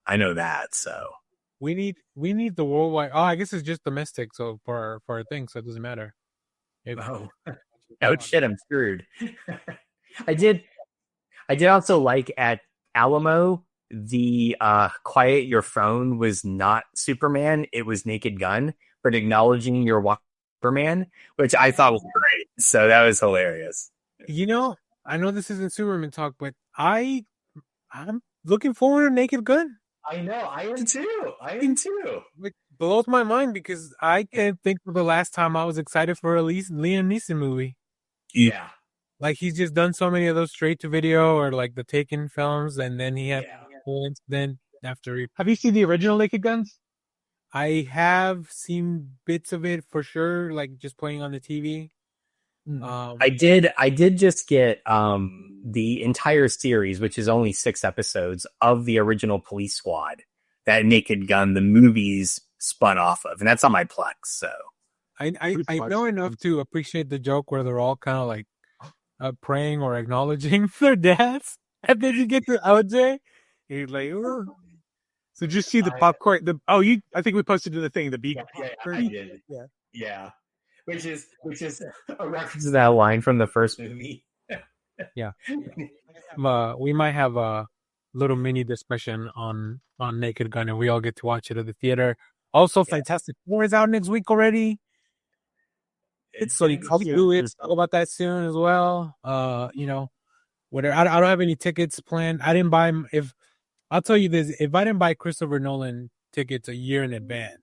S3: I know that, so.
S1: We need the worldwide. Oh, I guess it's just domestic, so for our thing, so it doesn't matter.
S3: Oh shit! I'm screwed. I did also like at Alamo the quiet your phone was not Superman; it was Naked Gun, but acknowledging your Superman, which I thought was great. So that was hilarious.
S1: You know, I know this isn't Superman talk, but I'm looking forward to Naked Gun.
S3: I know, I am too.
S1: It blows my mind because I can't think of the last time I was excited for a Liam Neeson movie.
S3: Yeah.
S1: Like he's just done so many of those straight to video or like the Taken films, and then he had a whole incident after.
S2: Have you seen the original Naked Guns?
S1: I have seen bits of it for sure, like just playing on the TV.
S3: I did just get the entire series, which is only 6 episodes of the original Police Squad that Naked Gun, the movies spun off of, and that's on my Plex. So
S1: I know enough to appreciate the joke where they're all kind of like praying or acknowledging their dads, and then you get to OJ, he's like, "Ooh."
S2: So just see the popcorn. I think we posted in the thing. The beat.
S3: Yeah. Which is a reference to that line from the first movie.
S1: Yeah. We might have a little mini discussion on Naked Gun, and we all get to watch it at the theater. Also, Fantastic Four is out next week already. So you can do it. Talk about that soon as well. Whatever. I don't have any tickets planned. I didn't buy them. I'll tell you this, if I didn't buy Christopher Nolan tickets a year in advance,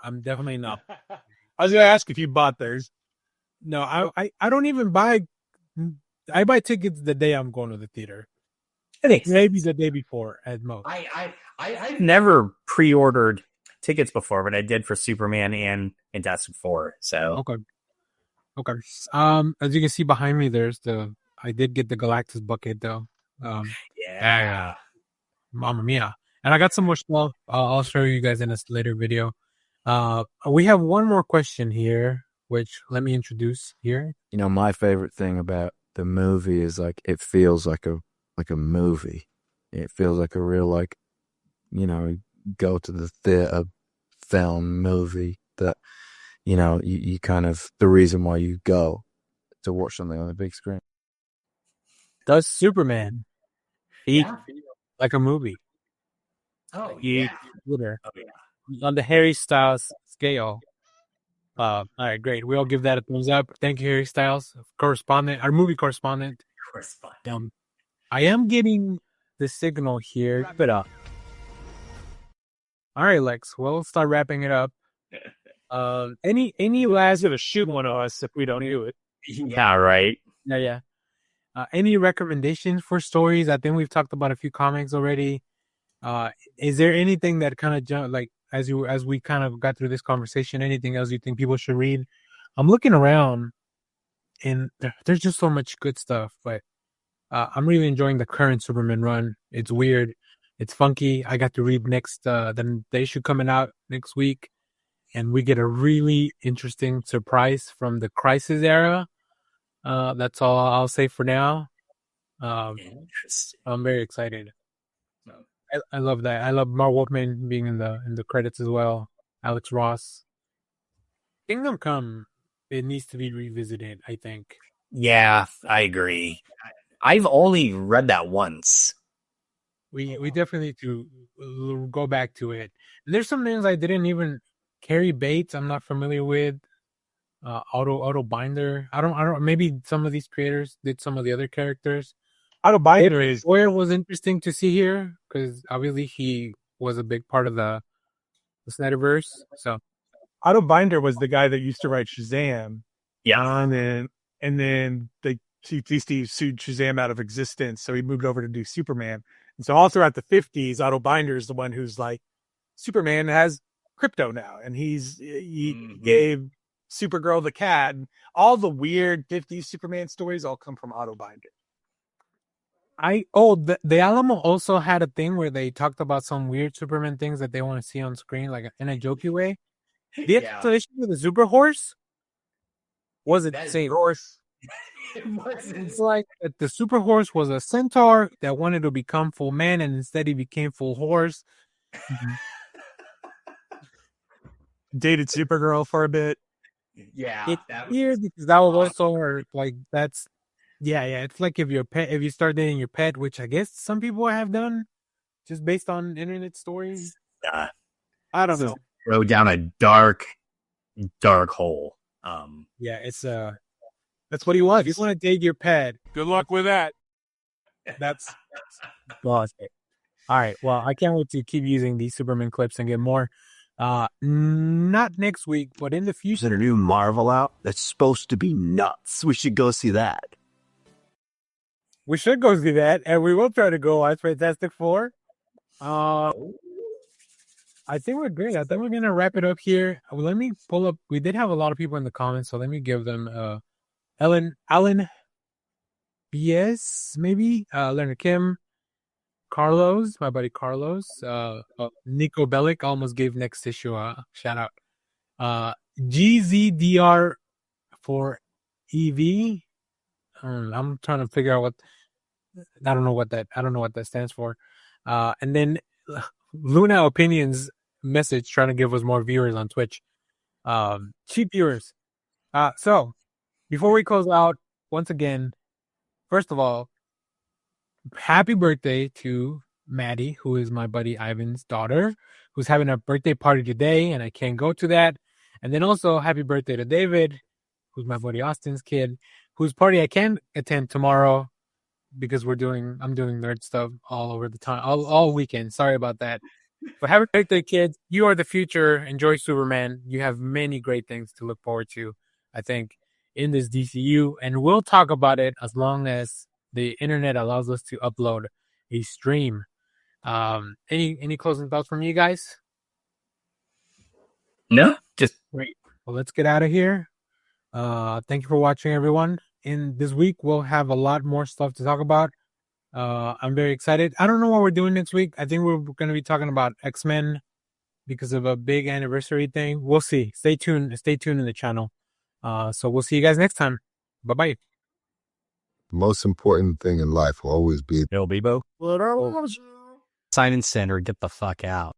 S1: I'm definitely not.
S2: I was gonna ask if you bought theirs.
S1: No, I don't even buy. I buy tickets the day I'm going to the theater.
S3: I think
S1: Maybe the day before at most.
S3: I've never pre-ordered tickets before, but I did for Superman and Fantastic Four. So
S1: Okay. Okay. As you can see behind me, I did get the Galactus bucket though. Yeah, Mamma Mia. And I got some more stuff. I'll show you guys in a later video. We have one more question here, which let me introduce here.
S4: You know, my favorite thing about the movie is like it feels like a movie. It feels like a real go to the theater film movie that you kind of the reason why you go to watch something on the big screen.
S1: Does Superman feel like a movie?
S3: Oh
S1: Twitter, on the Harry Styles scale. All right, great. We all give that a thumbs up. Thank you, Harry Styles, our movie correspondent. I am getting the signal here. Wrap it up. All right, Lex. Well, let's start wrapping it up. Any last
S2: Gonna shoot one of us if we don't do it.
S3: Yeah, right.
S1: yeah. Any recommendations for stories? I think we've talked about a few comics already. Is there anything that kind of jumped, like as we kind of got through this conversation? Anything else you think people should read? I'm looking around, and there's just so much good stuff. But I'm really enjoying the current Superman run. It's weird, it's funky. I got to read the issue coming out next week, and we get a really interesting surprise from the Crisis era. That's all I'll say for now.
S3: Interesting.
S1: I'm very excited. I love that. I love Mark Wolfman being in the credits as well. Alex Ross. Kingdom Come, it needs to be revisited, I think.
S3: Yeah, I agree. I've only read that once.
S1: We definitely need to go back to it. And there's some names I didn't even. Carrie Bates, I'm not familiar with. Otto Binder. I don't. Maybe some of these creators did some of the other characters.
S2: Otto Binder is
S1: Sawyer was interesting to see here because obviously he was a big part of the Snyderverse. So
S2: Otto Binder was the guy that used to write Shazam.
S3: Yeah.
S2: And then DC sued Shazam out of existence, so he moved over to do Superman. And so all throughout the 50s, Otto Binder is the one who's like, Superman has crypto now, and he gave Supergirl the cat. And all the weird 50s Superman stories all come from Otto Binder.
S1: The Alamo also had a thing where they talked about some weird Superman things that they want to see on screen, like in a jokey way. The explanation with the super horse wasn't the same.
S2: Horse.
S1: It's like that the super horse was a centaur that wanted to become full man, and instead he became full horse.
S2: Dated Supergirl for a bit.
S3: Yeah.
S1: It's weird because that was also like that's. Yeah. It's like if you start dating your pet, which I guess some people have done, just based on internet stories. I don't know.
S3: Go down a dark hole.
S1: Yeah, it's that's what he wants. If you want to date your pet, good luck with that. That's bullshit. All right. Well, I can't wait to keep using these Superman clips and get more. Not next week, but in the future.
S5: There's a new Marvel out that's supposed to be nuts. We should go see that.
S1: We should go see that, and we will try to go watch Fantastic Four. I think we're great. I think we're gonna wrap it up here. Let me pull up. We did have a lot of people in the comments, so let me give them Alan BS, maybe Leonard Kim, Carlos, my buddy Carlos, Nico Bellic almost gave next issue a shout out. GZDR for EV. I'm trying to figure out I don't know what that stands for. And then Luna Opinions message trying to give us more viewers on Twitch. Cheap viewers. So before we close out, once again, first of all, happy birthday to Maddie, who is my buddy Ivan's daughter, who's having a birthday party today, and I can't go to that. And then also happy birthday to David, who's my buddy Austin's kid, whose party I can attend tomorrow because I'm doing nerd stuff all over the time, all weekend. Sorry about that. But have a great day, kids. You are the future. Enjoy Superman. You have many great things to look forward to, I think, in this DCU. And we'll talk about it as long as the internet allows us to upload a stream. Any closing thoughts from you guys?
S3: No, just
S1: Great. Well, let's get out of here. Thank you for watching, everyone. In this week, we'll have a lot more stuff to talk about. I'm very excited. I don't know what we're doing next week. I think we're going to be talking about X-Men because of a big anniversary thing. We'll see. Stay tuned. Stay tuned in the channel. So we'll see you guys next time. Bye-bye.
S6: The most important thing in life will always be
S7: Bill Bebo.
S2: What are
S7: Sign and send or get the fuck out.